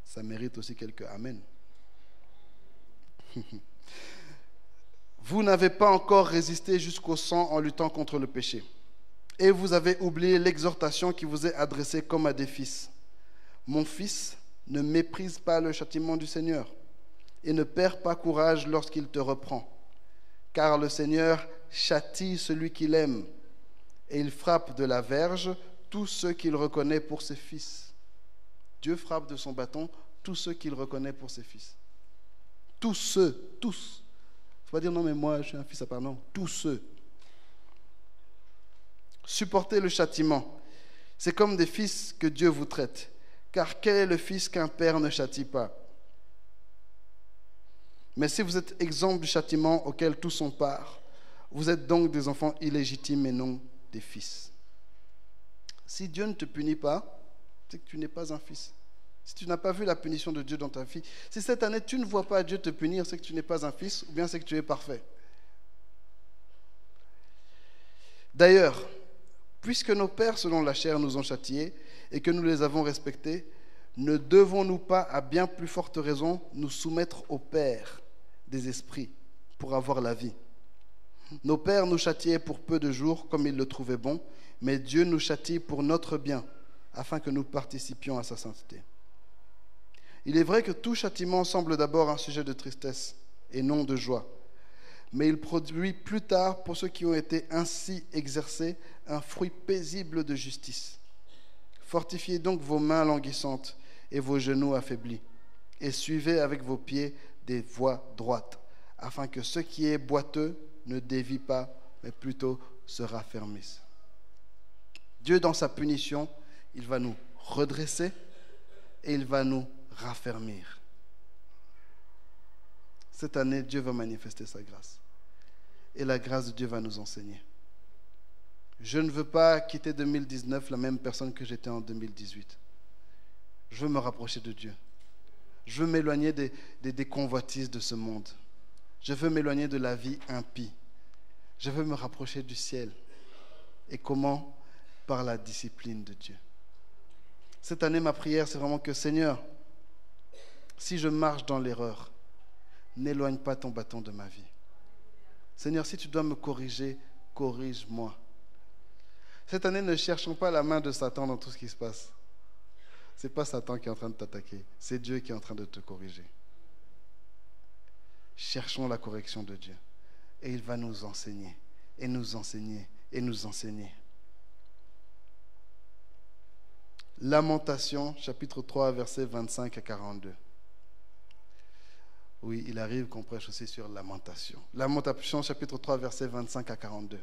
ça mérite aussi quelques amen. Vous n'avez pas encore résisté jusqu'au sang en luttant contre le péché. Et vous avez oublié l'exhortation qui vous est adressée comme à des fils. Mon fils, ne méprise pas le châtiment du Seigneur et ne perds pas courage lorsqu'il te reprend. Car le Seigneur châtie celui qu'il aime et il frappe de la verge tous ceux qu'il reconnaît pour ses fils. Dieu frappe de son bâton tous ceux qu'il reconnaît pour ses fils. Tous ceux, tous. Il ne faut pas dire non mais moi je suis un fils à part, non, tous ceux. Supportez le châtiment. C'est comme des fils que Dieu vous traite. Car quel est le fils qu'un père ne châtie pas? Mais si vous êtes exempts du châtiment auquel tous ont part, vous êtes donc des enfants illégitimes et non des fils. Si Dieu ne te punit pas, c'est que tu n'es pas un fils. Si tu n'as pas vu la punition de Dieu dans ta vie, si cette année tu ne vois pas Dieu te punir, c'est que tu n'es pas un fils ou bien c'est que tu es parfait. D'ailleurs, puisque nos pères selon la chair nous ont châtiés et que nous les avons respectés, ne devons-nous pas à bien plus forte raison nous soumettre au Père des esprits pour avoir la vie? Nos pères nous châtiaient pour peu de jours comme ils le trouvaient bon, mais Dieu nous châtie pour notre bien, afin que nous participions à sa sainteté. Il est vrai que tout châtiment semble d'abord un sujet de tristesse et non de joie. Mais il produit plus tard, pour ceux qui ont été ainsi exercés, un fruit paisible de justice. Fortifiez donc vos mains languissantes et vos genoux affaiblis, et suivez avec vos pieds des voies droites, afin que ce qui est boiteux ne dévie pas, mais plutôt se raffermisse. Dieu, dans sa punition, il va nous redresser et il va nous raffermir. Cette année, Dieu va manifester sa grâce. Et la grâce de Dieu va nous enseigner. Je ne veux pas quitter 2019 la même personne que j'étais en 2018. Je veux me rapprocher de Dieu. Je veux m'éloigner des convoitises de ce monde. Je veux m'éloigner de la vie impie. Je veux me rapprocher du ciel. Et comment? Par la discipline de Dieu. Cette année, ma prière, c'est vraiment que, Seigneur, si je marche dans l'erreur, n'éloigne pas ton bâton de ma vie. Seigneur, si tu dois me corriger, corrige-moi. Cette année, ne cherchons pas la main de Satan dans tout ce qui se passe. Ce n'est pas Satan qui est en train de t'attaquer, c'est Dieu qui est en train de te corriger. Cherchons la correction de Dieu. Et il va nous enseigner, et nous enseigner, et nous enseigner. Lamentation, chapitre 3, versets 25 à 42. Oui, il arrive qu'on prêche aussi sur lamentation. Lamentation, chapitre 3, versets 25 à 42.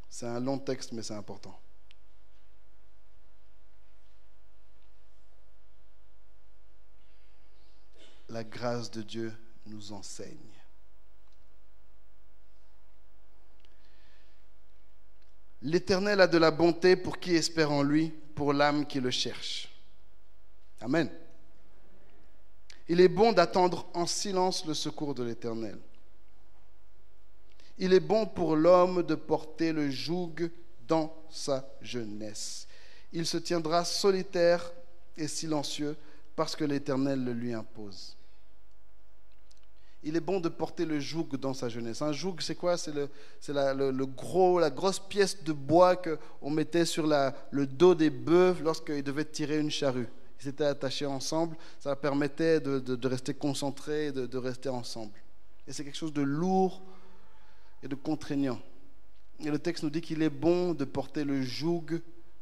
C'est un long texte, mais c'est important. La grâce de Dieu nous enseigne. L'Éternel a de la bonté pour qui espère en lui, pour l'âme qui le cherche. Amen. Il est bon d'attendre en silence le secours de l'Éternel. Il est bon pour l'homme de porter le joug dans sa jeunesse. Il se tiendra solitaire et silencieux parce que l'Éternel le lui impose. Il est bon de porter le joug dans sa jeunesse. Un joug, c'est quoi? C'est la grosse pièce de bois qu'on mettait sur le dos des bœufs lorsqu'ils devaient tirer une charrue. Ils étaient attachés ensemble. Ça permettait de rester concentrés, de rester ensemble. Et c'est quelque chose de lourd et de contraignant. Et le texte nous dit qu'il est bon de porter le joug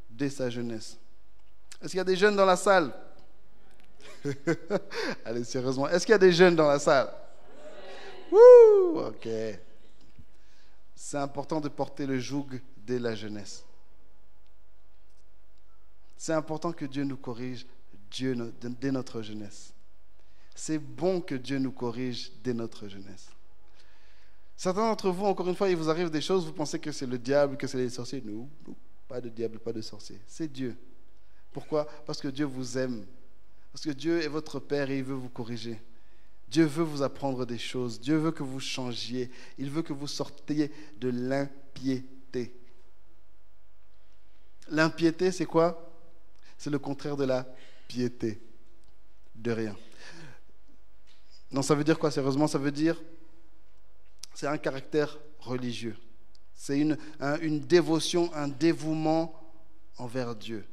dès sa jeunesse. Est-ce qu'il y a des jeunes dans la salle? Allez, sérieusement. Est-ce qu'il y a des jeunes dans la salle? Wouh, ok. C'est important de porter le joug dès la jeunesse. C'est important que Dieu nous corrige dès notre jeunesse. C'est bon que Dieu nous corrige dès notre jeunesse. Certains d'entre vous, encore une fois, il vous arrive des choses, vous pensez que c'est le diable, que c'est les sorciers. Non, pas de diable, pas de sorcier. C'est Dieu. Pourquoi? Parce que Dieu vous aime. Parce que Dieu est votre Père et il veut vous corriger. Dieu veut vous apprendre des choses. Dieu veut que vous changiez. Il veut que vous sortiez de l'impiété. L'impiété, c'est quoi? C'est le contraire de la piété. De rien. Non, ça veut dire quoi, sérieusement? Ça veut dire, c'est un caractère religieux. C'est une dévotion, un dévouement envers Dieu.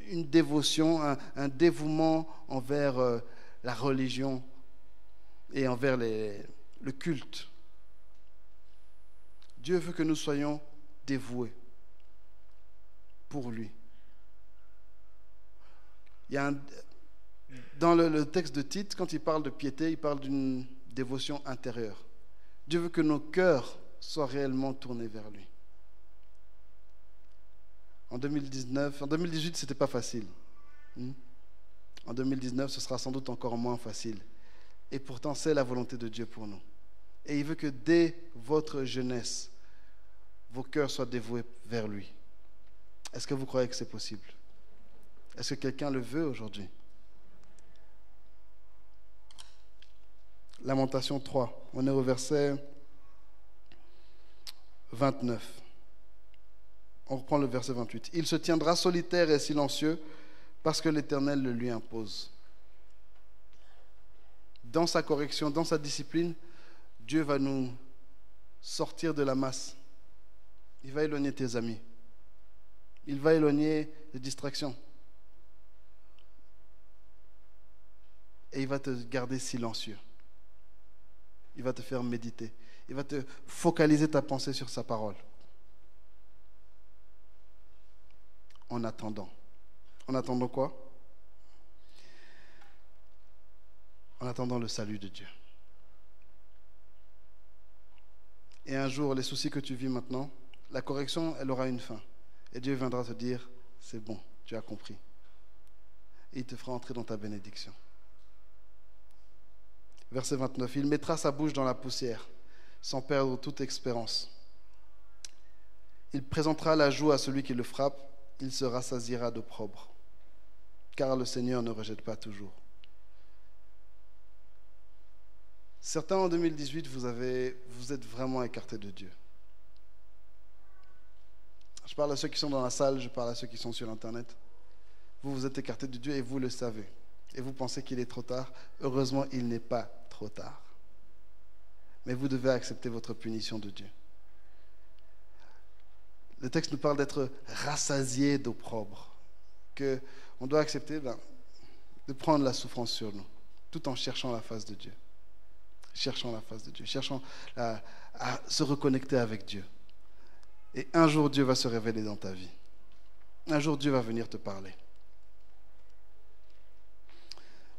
Une dévotion, un dévouement envers la religion et envers le culte. Dieu veut que nous soyons dévoués pour lui. Il y a dans le texte de Tite, quand il parle de piété, il parle d'une dévotion intérieure. Dieu veut que nos cœurs soient réellement tournés vers lui. En 2018, ce n'était pas facile. En 2019, ce sera sans doute encore moins facile. Et pourtant, c'est la volonté de Dieu pour nous. Et il veut que dès votre jeunesse, vos cœurs soient dévoués vers lui. Est-ce que vous croyez que c'est possible? Est-ce que quelqu'un le veut aujourd'hui? Lamentation 3. On est au verset 29. On reprend le verset 28. Il se tiendra solitaire et silencieux parce que l'Éternel le lui impose. Dans sa correction, dans sa discipline, Dieu va nous sortir de la masse. Il va éloigner tes amis. Il va éloigner les distractions. et il va te garder silencieux. Il va te faire méditer. Il va te focaliser ta pensée sur sa parole. En attendant. En attendant quoi? En attendant le salut de Dieu. Et un jour, les soucis que tu vis maintenant, la correction, elle aura une fin. Et Dieu viendra te dire, c'est bon, tu as compris. Et il te fera entrer dans ta bénédiction. Verset 29, il mettra sa bouche dans la poussière, sans perdre toute espérance. Il présentera la joue à celui qui le frappe, il se rassasiera d'opprobre. Car le Seigneur ne rejette pas toujours. Certains en 2018, vous êtes vraiment écartés de Dieu. Je parle à ceux qui sont dans la salle, je parle à ceux qui sont sur Internet. Vous êtes écartés de Dieu et vous le savez. Et vous pensez qu'il est trop tard. Heureusement, il n'est pas trop tard. Mais vous devez accepter votre punition de Dieu. Le texte nous parle d'être rassasié d'opprobre. Qu'on doit accepter de prendre la souffrance sur nous, tout en cherchant la face de Dieu. Cherchant la face de Dieu, cherchant à se reconnecter avec Dieu. Et un jour, Dieu va se révéler dans ta vie. Un jour, Dieu va venir te parler.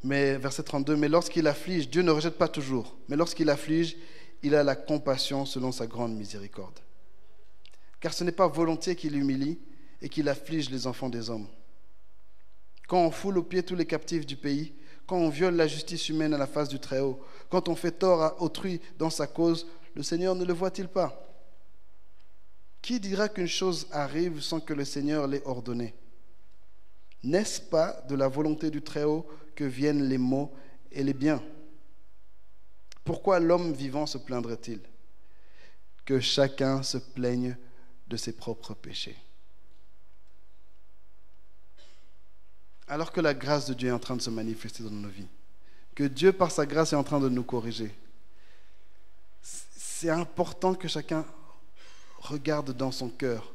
Mais, verset 32, mais lorsqu'il afflige, Dieu ne rejette pas toujours, mais lorsqu'il afflige, il a la compassion selon sa grande miséricorde. Car ce n'est pas volontiers qu'il humilie et qu'il afflige les enfants des hommes. Quand on foule aux pieds tous les captifs du pays, quand on viole la justice humaine à la face du Très-Haut, quand on fait tort à autrui dans sa cause, le Seigneur ne le voit-il pas? Qui dira qu'une chose arrive sans que le Seigneur l'ait ordonnée? N'est-ce pas de la volonté du Très-Haut que viennent les maux et les biens? Pourquoi l'homme vivant se plaindrait-il? Que chacun se plaigne de ses propres péchés. Alors que la grâce de Dieu est en train de se manifester dans nos vies, que Dieu par sa grâce est en train de nous corriger, c'est important que chacun regarde dans son cœur,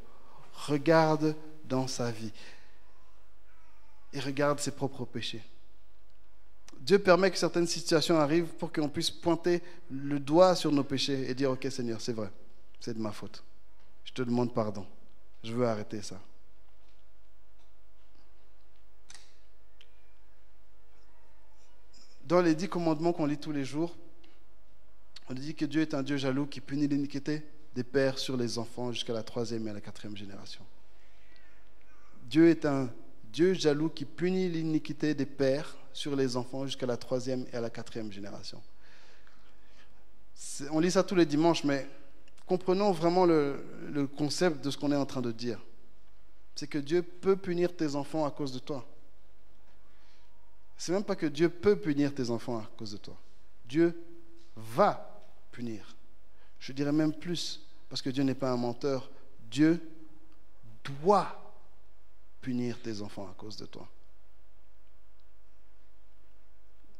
regarde dans sa vie et regarde ses propres péchés. Dieu permet que certaines situations arrivent pour qu'on puisse pointer le doigt sur nos péchés et dire « Ok Seigneur, c'est vrai, c'est de ma faute. Je te demande pardon. Je veux arrêter ça. » Dans les 10 commandements qu'on lit tous les jours, on dit que Dieu est un Dieu jaloux qui punit l'iniquité des pères sur les enfants jusqu'à la 3e et à la 4e génération. Dieu est un Dieu jaloux qui punit l'iniquité des pères sur les enfants jusqu'à la 3e et à la 4e génération. On lit ça tous les dimanches, mais comprenons vraiment le concept de ce qu'on est en train de dire. C'est que Dieu peut punir tes enfants à cause de toi. C'est même pas que Dieu peut punir tes enfants à cause de toi. Dieu va punir. Je dirais même plus, parce que Dieu n'est pas un menteur. Dieu doit punir tes enfants à cause de toi.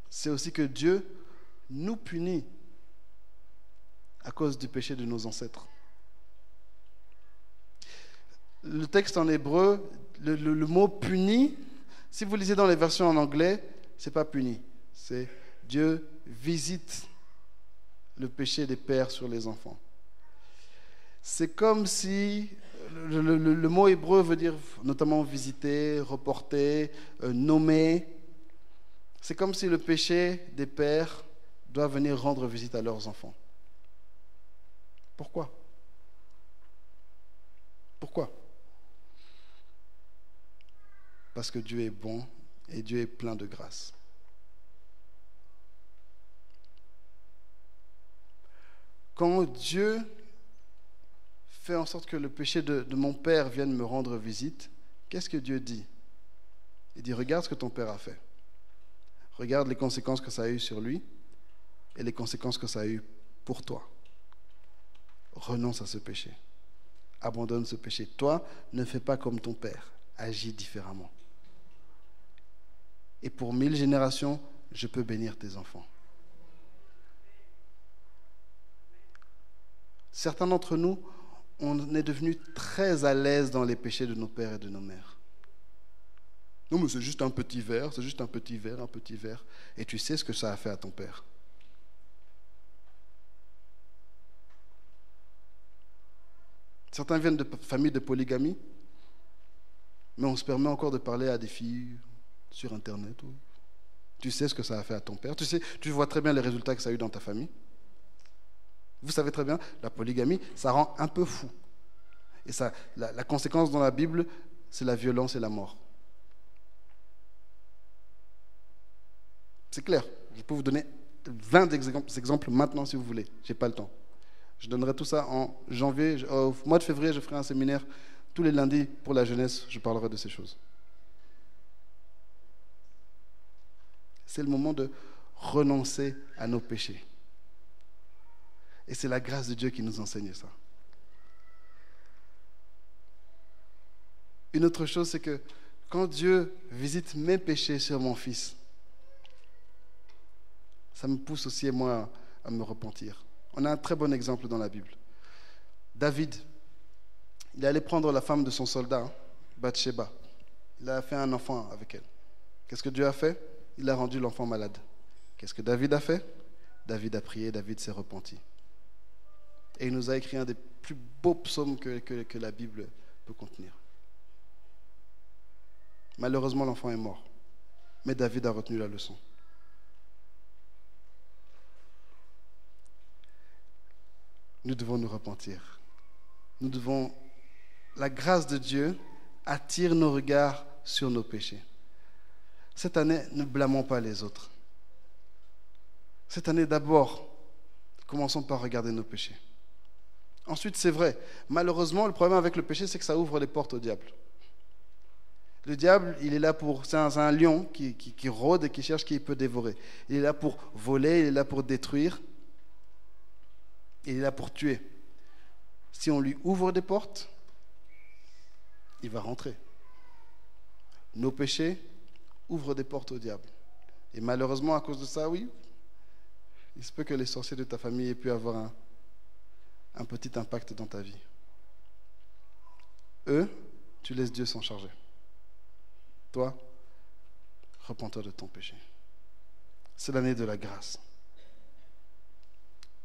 C'est aussi que Dieu nous punit à cause du péché de nos ancêtres. Le texte en hébreu, le mot punit, si vous lisez dans les versions en anglais, c'est pas puni, c'est Dieu visite le péché des pères sur les enfants. C'est comme si le mot hébreu veut dire notamment visiter, reporter, nommer. C'est comme si le péché des pères doit venir rendre visite à leurs enfants. Pourquoi? Pourquoi? Parce que Dieu est bon et Dieu est plein de grâce. Quand Dieu fait en sorte que le péché de mon père vienne me rendre visite, qu'est-ce que Dieu dit? Il dit, regarde ce que ton père a fait. Regarde les conséquences que ça a eu sur lui et les conséquences que ça a eu pour toi. Renonce à ce péché. Abandonne ce péché. Toi, ne fais pas comme ton père. Agis différemment. Et pour 1000 générations, je peux bénir tes enfants. Certains d'entre nous, on est devenus très à l'aise dans les péchés de nos pères et de nos mères. Non, mais c'est juste un petit verre, c'est juste un petit verre, un petit verre. Et tu sais ce que ça a fait à ton père. Certains viennent de familles de polygamie, mais on se permet encore de parler à des filles sur Internet. Tu sais ce que ça a fait à ton père. Tu vois très bien les résultats que ça a eu dans ta famille. Vous savez très bien, la polygamie, ça rend un peu fou. Et ça, la conséquence dans la Bible, c'est la violence et la mort. C'est clair. Je peux vous donner 20 exemples maintenant si vous voulez. Je n'ai pas le temps. Je donnerai tout ça en janvier. Au mois de février, je ferai un séminaire tous les lundis pour la jeunesse. Je parlerai de ces choses. C'est le moment de renoncer à nos péchés. Et c'est la grâce de Dieu qui nous enseigne ça. Une autre chose, c'est que quand Dieu visite mes péchés sur mon fils, ça me pousse aussi, moi, à me repentir. On a un très bon exemple dans la Bible. David, il est allé prendre la femme de son soldat, Bathsheba. Il a fait un enfant avec elle. Qu'est-ce que Dieu a fait? Il a rendu l'enfant malade. Qu'est-ce que David a fait? David a prié, David s'est repenti. Et il nous a écrit un des plus beaux psaumes que la Bible peut contenir. Malheureusement, l'enfant est mort. Mais David a retenu la leçon. Nous devons nous repentir. La grâce de Dieu attire nos regards sur nos péchés. Cette année, ne blâmons pas les autres. Cette année, d'abord, commençons par regarder nos péchés. Ensuite, c'est vrai, malheureusement, le problème avec le péché, c'est que ça ouvre les portes au diable. Le diable, il est là c'est un lion qui rôde et qui cherche qui il peut dévorer. Il est là pour voler, il est là pour détruire. Il est là pour tuer. Si on lui ouvre des portes, il va rentrer. Nos péchés ouvrent des portes au diable. Et malheureusement, à cause de ça, oui, il se peut que les sorciers de ta famille aient pu avoir un petit impact dans ta vie. Eux, tu laisses Dieu s'en charger. Toi, repens-toi de ton péché. C'est l'année de la grâce.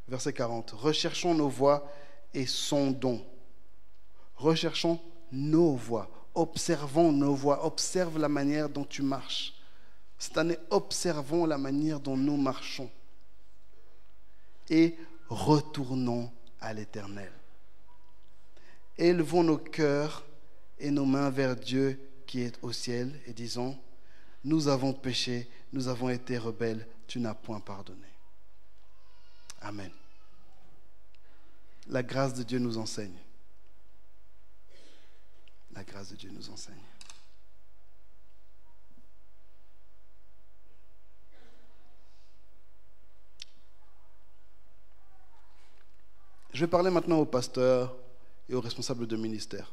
Verset 40. Recherchons nos voies et sondons. Recherchons nos voies. Observons nos voies. Observe la manière dont tu marches. Cette année, observons la manière dont nous marchons. Et retournons à l'Éternel. Élevons nos cœurs et nos mains vers Dieu qui est au ciel et disons, nous avons péché, nous avons été rebelles, tu n'as point pardonné. Amen. La grâce de Dieu nous enseigne. La grâce de Dieu nous enseigne. Je vais parler maintenant aux pasteurs et aux responsables de ministère.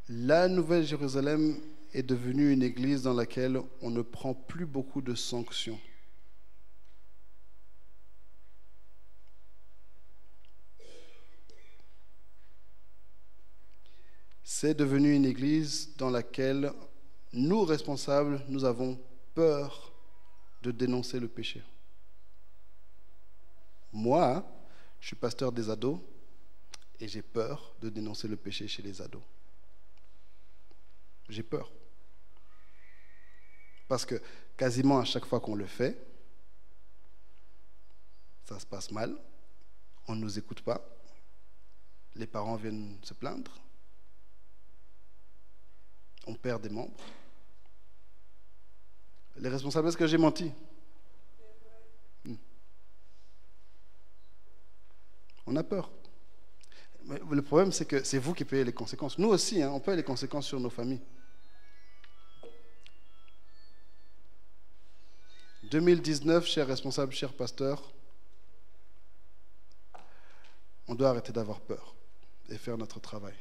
La Nouvelle Jérusalem est devenue une église dans laquelle on ne prend plus beaucoup de sanctions. C'est devenu une église dans laquelle nous, responsables, nous avons peur de dénoncer le péché. Moi, je suis pasteur des ados et j'ai peur de dénoncer le péché chez les ados. J'ai peur. Parce que quasiment à chaque fois qu'on le fait, ça se passe mal, on ne nous écoute pas, les parents viennent se plaindre, on perd des membres. Les responsables, est-ce que j'ai menti? On a peur. Mais le problème, c'est que c'est vous qui payez les conséquences. Nous aussi, on paye les conséquences sur nos familles. 2019, chers responsables, chers pasteurs, on doit arrêter d'avoir peur et faire notre travail.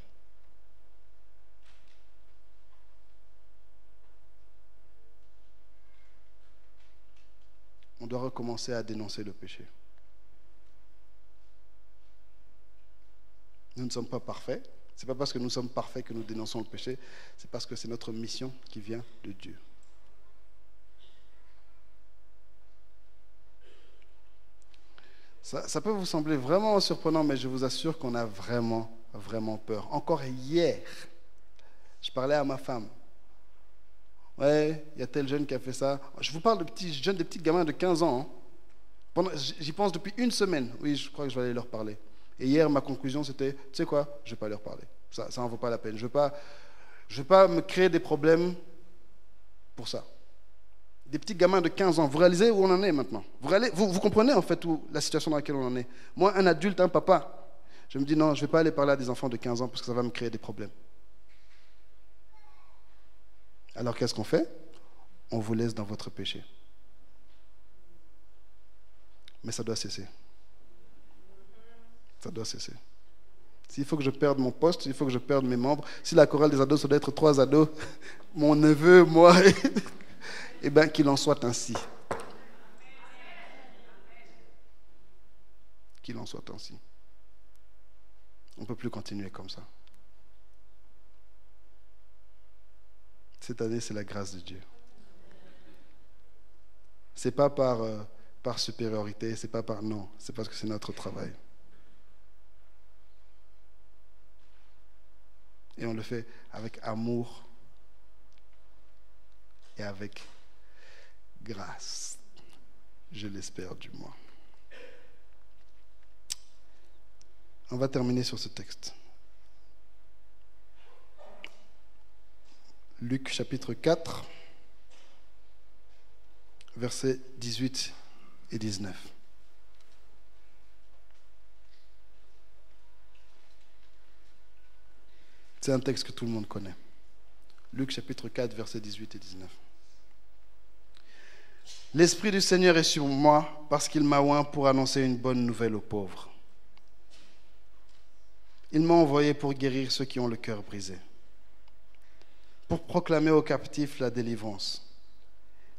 doit recommencer à dénoncer le péché. Nous ne sommes pas parfaits. Ce n'est pas parce que nous sommes parfaits que nous dénonçons le péché. C'est parce que c'est notre mission qui vient de Dieu. Ça peut vous sembler vraiment surprenant, mais je vous assure qu'on a vraiment, vraiment peur. Encore hier, je parlais à ma femme. Ouais, il y a tel jeune qui a fait ça. Je vous parle de petits jeunes, des petits gamins de 15 ans. J'y pense depuis une semaine. Oui, je crois que je vais aller leur parler. Et hier, ma conclusion, c'était, tu sais quoi, je ne vais pas leur parler. Ça n'en vaut pas la peine. Je ne vais pas me créer des problèmes pour ça. Des petits gamins de 15 ans. Vous réalisez où on en est maintenant? Vous comprenez en fait la situation dans laquelle on en est. Moi, un adulte, un papa, je me dis non, je ne vais pas aller parler à des enfants de 15 ans parce que ça va me créer des problèmes. Alors qu'est-ce qu'on fait? On vous laisse dans votre péché. Mais ça doit cesser. Ça doit cesser. S'il faut que je perde mon poste, il faut que je perde mes membres. Si la chorale des ados, ça doit être 3 ados, mon neveu, moi, eh bien qu'il en soit ainsi. Qu'il en soit ainsi. On ne peut plus continuer comme ça. Cette année, c'est la grâce de Dieu. Ce n'est pas par supériorité, c'est pas par... Non, c'est parce que c'est notre travail. Et on le fait avec amour et avec grâce. Je l'espère du moins. On va terminer sur ce texte. Luc chapitre 4, versets 18 et 19. C'est un texte que tout le monde connaît. Luc chapitre 4, versets 18 et 19. L'Esprit du Seigneur est sur moi parce qu'il m'a oint pour annoncer une bonne nouvelle aux pauvres. Il m'a envoyé pour guérir ceux qui ont le cœur brisé, pour proclamer aux captifs la délivrance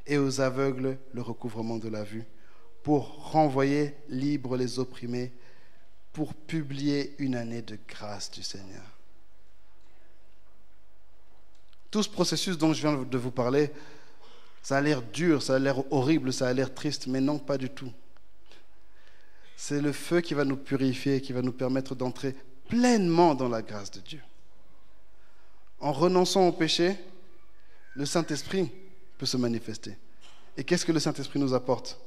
et aux aveugles le recouvrement de la vue, pour renvoyer libres les opprimés, pour publier une année de grâce du Seigneur. Tout ce processus dont je viens de vous parler, ça a l'air dur, ça a l'air horrible, ça a l'air triste, mais non, pas du tout. C'est le feu qui va nous purifier, qui va nous permettre d'entrer pleinement dans la grâce de Dieu. En renonçant au péché, le Saint-Esprit peut se manifester. Et qu'est-ce que le Saint-Esprit nous apporte?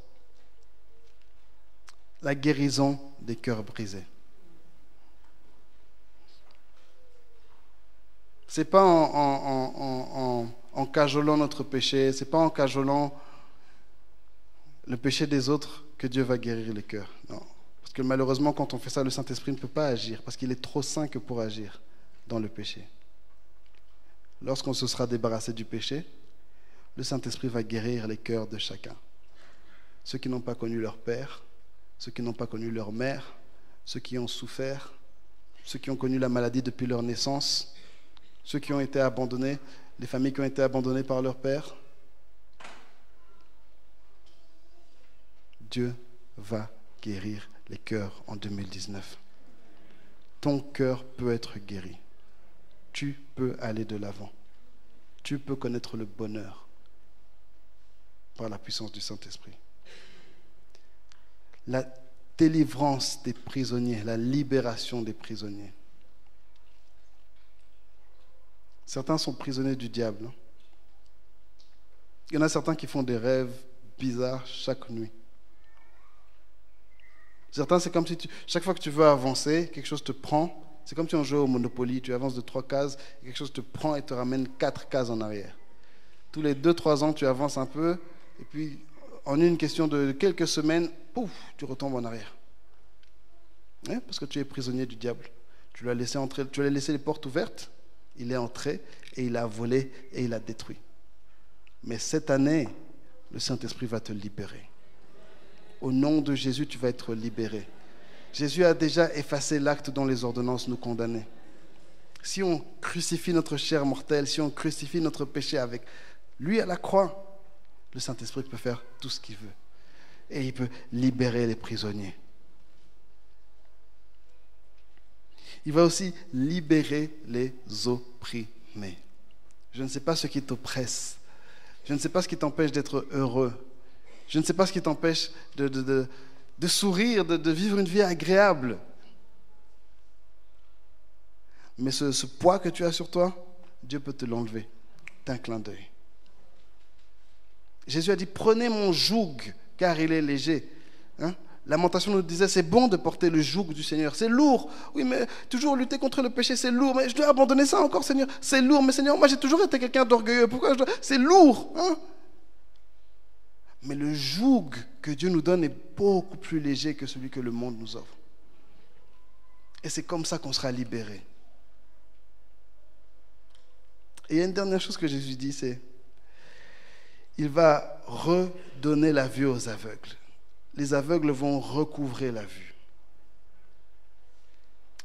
La guérison des cœurs brisés. Ce n'est pas en cajolant notre péché, ce n'est pas en cajolant le péché des autres que Dieu va guérir les cœurs. Non. Parce que malheureusement, quand on fait ça, le Saint-Esprit ne peut pas agir, parce qu'il est trop saint que pour agir dans le péché. Lorsqu'on se sera débarrassé du péché, le Saint-Esprit va guérir les cœurs de chacun. Ceux qui n'ont pas connu leur père, ceux qui n'ont pas connu leur mère, ceux qui ont souffert, ceux qui ont connu la maladie depuis leur naissance, ceux qui ont été abandonnés, les familles qui ont été abandonnées par leur père. Dieu va guérir les cœurs en 2019. Ton cœur peut être guéri. Tu peux aller de l'avant. Tu peux connaître le bonheur par la puissance du Saint-Esprit. La délivrance des prisonniers, la libération des prisonniers. Certains sont prisonniers du diable. Il y en a certains qui font des rêves bizarres chaque nuit. Certains, c'est comme si chaque fois que tu veux avancer, quelque chose te prend. C'est comme si on jouait au Monopoly, tu avances de 3 cases, et quelque chose te prend et te ramène 4 cases en arrière. Tous les 2-3 ans, tu avances un peu, et puis en une question de quelques semaines, pouf, tu retombes en arrière. Ouais, parce que tu es prisonnier du diable. Tu lui as laissé entrer, tu lui as laissé les portes ouvertes, il est entré, et il a volé, et il a détruit. Mais cette année, le Saint-Esprit va te libérer. Au nom de Jésus, tu vas être libéré. Jésus a déjà effacé l'acte dont les ordonnances nous condamnaient. Si on crucifie notre chair mortelle, si on crucifie notre péché avec lui à la croix, le Saint-Esprit peut faire tout ce qu'il veut. et il peut libérer les prisonniers. Il va aussi libérer les opprimés. Je ne sais pas ce qui t'oppresse. Je ne sais pas ce qui t'empêche d'être heureux. Je ne sais pas ce qui t'empêche de sourire, de vivre une vie agréable. Mais ce poids que tu as sur toi, Dieu peut te l'enlever d'un clin d'œil. Jésus a dit, prenez mon joug, car il est léger. Lamentation nous disait, c'est bon de porter le joug du Seigneur. C'est lourd. Oui, mais toujours lutter contre le péché, c'est lourd. Mais je dois abandonner ça encore, Seigneur. C'est lourd. Mais Seigneur, moi j'ai toujours été quelqu'un d'orgueilleux. Pourquoi je dois... C'est lourd. Mais le joug que Dieu nous donne est beaucoup plus léger que celui que le monde nous offre. Et c'est comme ça qu'on sera libéré. Et il y a une dernière chose que Jésus dit, c'est il va redonner la vue aux aveugles. Les aveugles vont recouvrer la vue.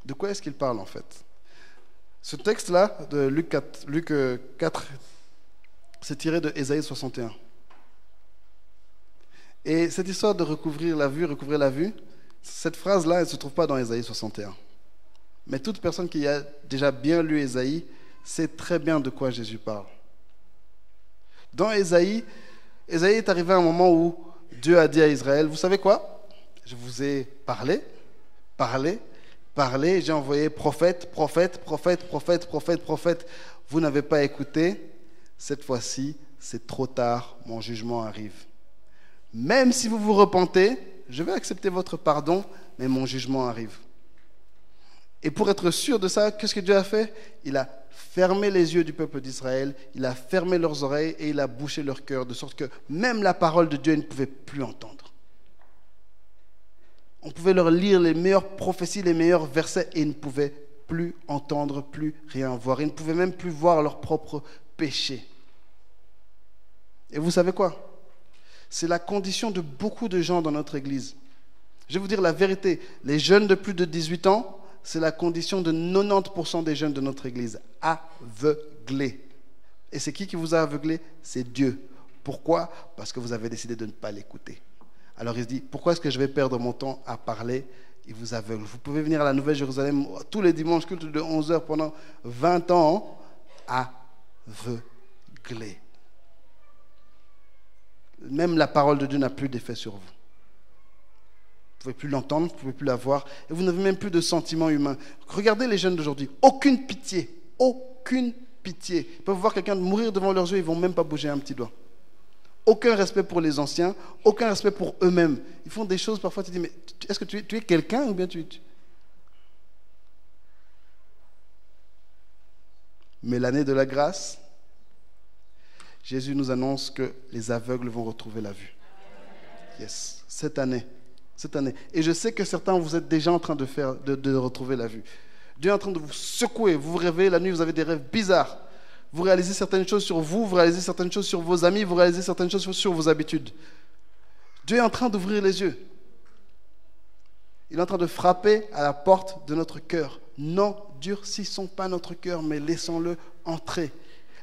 De quoi est-ce qu'il parle en fait? Ce texte-là, de Luc 4, c'est tiré de Ésaïe 61. Et cette histoire de recouvrir la vue, cette phrase-là, elle ne se trouve pas dans Ésaïe 61. Mais toute personne qui a déjà bien lu Ésaïe sait très bien de quoi Jésus parle. Dans Ésaïe est arrivé à un moment où Dieu a dit à Israël, vous savez quoi? Je vous ai parlé, j'ai envoyé prophète. Vous n'avez pas écouté. Cette fois-ci, c'est trop tard, mon jugement arrive. Même si vous vous repentez, je vais accepter votre pardon, mais mon jugement arrive. Et pour être sûr de ça, qu'est-ce que Dieu a fait? Il a fermé les yeux du peuple d'Israël, il a fermé leurs oreilles et il a bouché leur cœur, de sorte que même la parole de Dieu, ils ne pouvaient plus entendre. On pouvait leur lire les meilleures prophéties, les meilleurs versets, et ils ne pouvaient plus entendre, plus rien voir. Ils ne pouvaient même plus voir leurs propres péchés. Et vous savez quoi? C'est la condition de beaucoup de gens dans notre Église. Je vais vous dire la vérité, les jeunes de plus de 18 ans, c'est la condition de 90% des jeunes de notre Église, aveuglés. Et c'est qui vous a aveuglé? C'est Dieu. Pourquoi? Parce que vous avez décidé de ne pas l'écouter. Alors il se dit, pourquoi est-ce que je vais perdre mon temps à parler? Il vous aveugle. Vous pouvez venir à la Nouvelle Jérusalem tous les dimanches, culte de 11h pendant 20 ans, aveuglés. Même la parole de Dieu n'a plus d'effet sur vous. Vous ne pouvez plus l'entendre, vous ne pouvez plus la voir, et vous n'avez même plus de sentiments humains. Regardez les jeunes d'aujourd'hui, aucune pitié. Ils peuvent voir quelqu'un mourir devant leurs yeux, ils ne vont même pas bouger un petit doigt. Aucun respect pour les anciens, aucun respect pour eux-mêmes. Ils font des choses, parfois tu te dis, mais est-ce que tu es quelqu'un ou bien tu... Mais l'année de la grâce, Jésus nous annonce que les aveugles vont retrouver la vue. Yes, cette année. Et je sais que certains, vous êtes déjà en train de retrouver la vue. Dieu est en train de vous secouer. Vous vous réveillez la nuit, vous avez des rêves bizarres. Vous réalisez certaines choses sur vous, vous réalisez certaines choses sur vos amis, vous réalisez certaines choses sur vos habitudes. Dieu est en train d'ouvrir les yeux. Il est en train de frapper à la porte de notre cœur. N'endurcissons pas notre cœur, mais laissons-le entrer.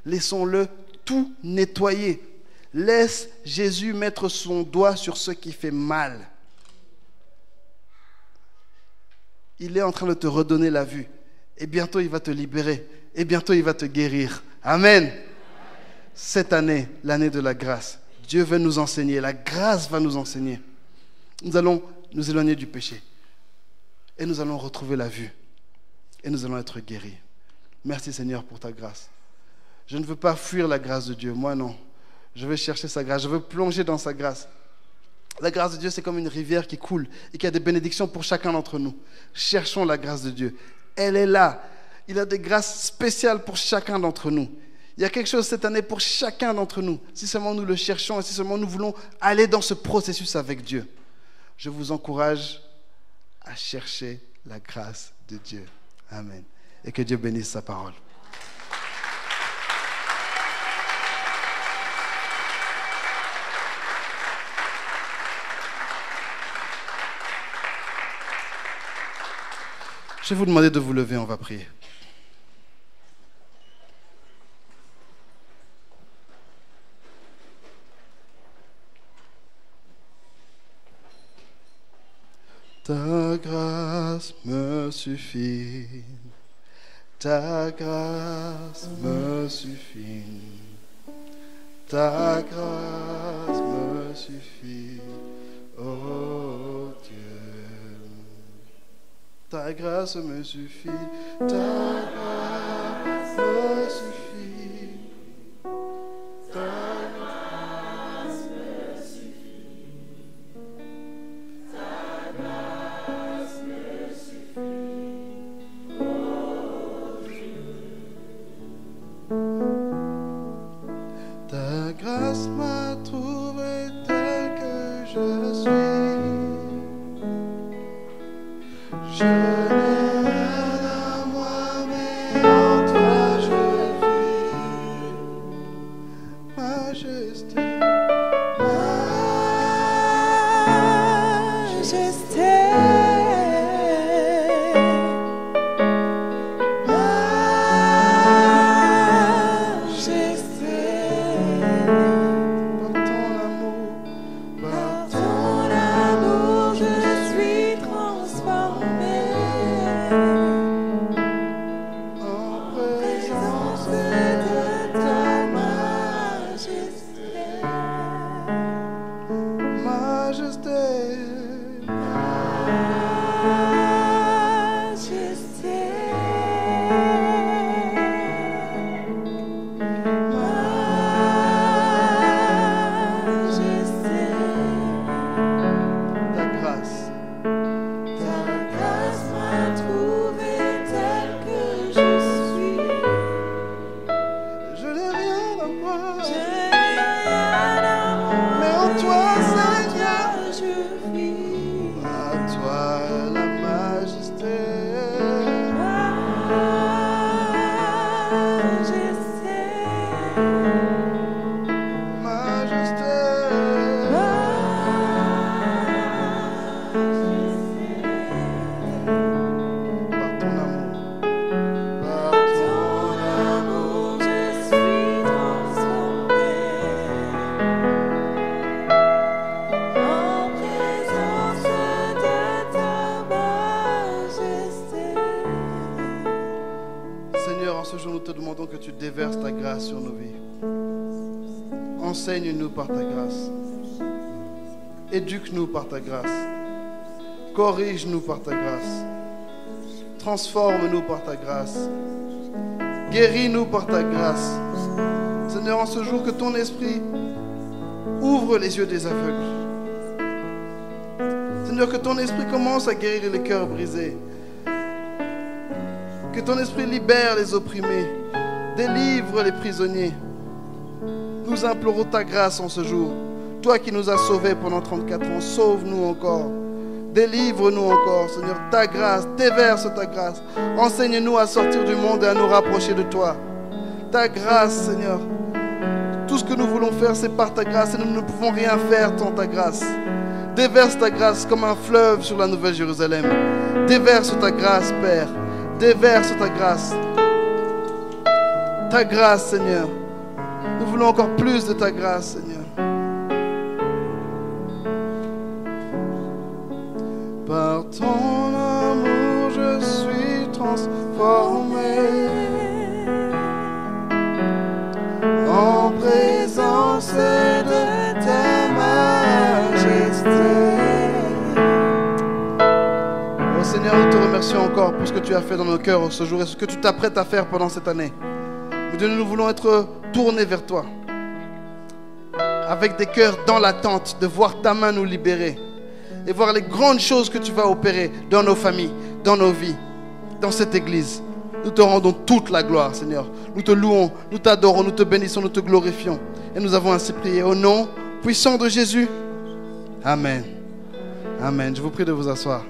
Laissons-le tout nettoyer. Laisse Jésus mettre son doigt sur ce qui fait mal. Il est en train de te redonner la vue. Et bientôt, il va te libérer. Et bientôt, il va te guérir. Amen. Cette année, l'année de la grâce, Dieu veut nous enseigner. La grâce va nous enseigner. Nous allons nous éloigner du péché. Et nous allons retrouver la vue. Et nous allons être guéris. Merci Seigneur pour ta grâce. Je ne veux pas fuir la grâce de Dieu. Moi, non. Je veux chercher sa grâce. Je veux plonger dans sa grâce. La grâce de Dieu, c'est comme une rivière qui coule et qui a des bénédictions pour chacun d'entre nous. Cherchons la grâce de Dieu. Elle est là. Il a des grâces spéciales pour chacun d'entre nous. Il y a quelque chose cette année pour chacun d'entre nous. Si seulement nous le cherchons et si seulement nous voulons aller dans ce processus avec Dieu. Je vous encourage à chercher la grâce de Dieu. Amen. Et que Dieu bénisse sa parole. Je vais vous demander de vous lever, on va prier. suffit. Ta grâce me suffit. Ta grâce me suffit, oh Dieu. Ta grâce me suffit, ta grâce me suffit. Ta grâce me suffit. Ta grâce me suffit, oh Dieu. Ta grâce m'a trouvé tel que je suis. Je n'ai rien à moi, mais en toi je vis. Majesté, enseigne-nous par ta grâce. Éduque-nous par ta grâce. Corrige-nous par ta grâce. Transforme-nous par ta grâce. Guéris-nous par ta grâce. Seigneur, en ce jour, que ton esprit ouvre les yeux des aveugles. Seigneur, que ton esprit commence à guérir les cœurs brisés. Que ton esprit libère les opprimés. Délivre les prisonniers. Nous implorons ta grâce en ce jour. Toi qui nous as sauvés pendant 34 ans, sauve-nous encore. Délivre-nous encore, Seigneur. Ta grâce, déverse ta grâce. Enseigne-nous à sortir du monde et à nous rapprocher de toi. Ta grâce, Seigneur. Tout ce que nous voulons faire, c'est par ta grâce et nous ne pouvons rien faire sans ta grâce. Déverse ta grâce comme un fleuve sur la Nouvelle Jérusalem. Déverse ta grâce, Père. Déverse ta grâce. Ta grâce, Seigneur. Nous voulons encore plus de ta grâce, Seigneur. Par ton amour, je suis transformé en présence de ta majesté. Oh Seigneur, nous te remercions encore pour ce que tu as fait dans nos cœurs ce jour et ce que tu t'apprêtes à faire pendant cette année. Nous voulons être tournés vers toi, avec des cœurs dans l'attente de voir ta main nous libérer et voir les grandes choses que tu vas opérer dans nos familles, dans nos vies, dans cette église. Nous te rendons toute la gloire, Seigneur. Nous te louons, nous t'adorons, nous te bénissons, nous te glorifions. Et nous avons ainsi prié au nom puissant de Jésus. Amen. Amen. Je vous prie de vous asseoir.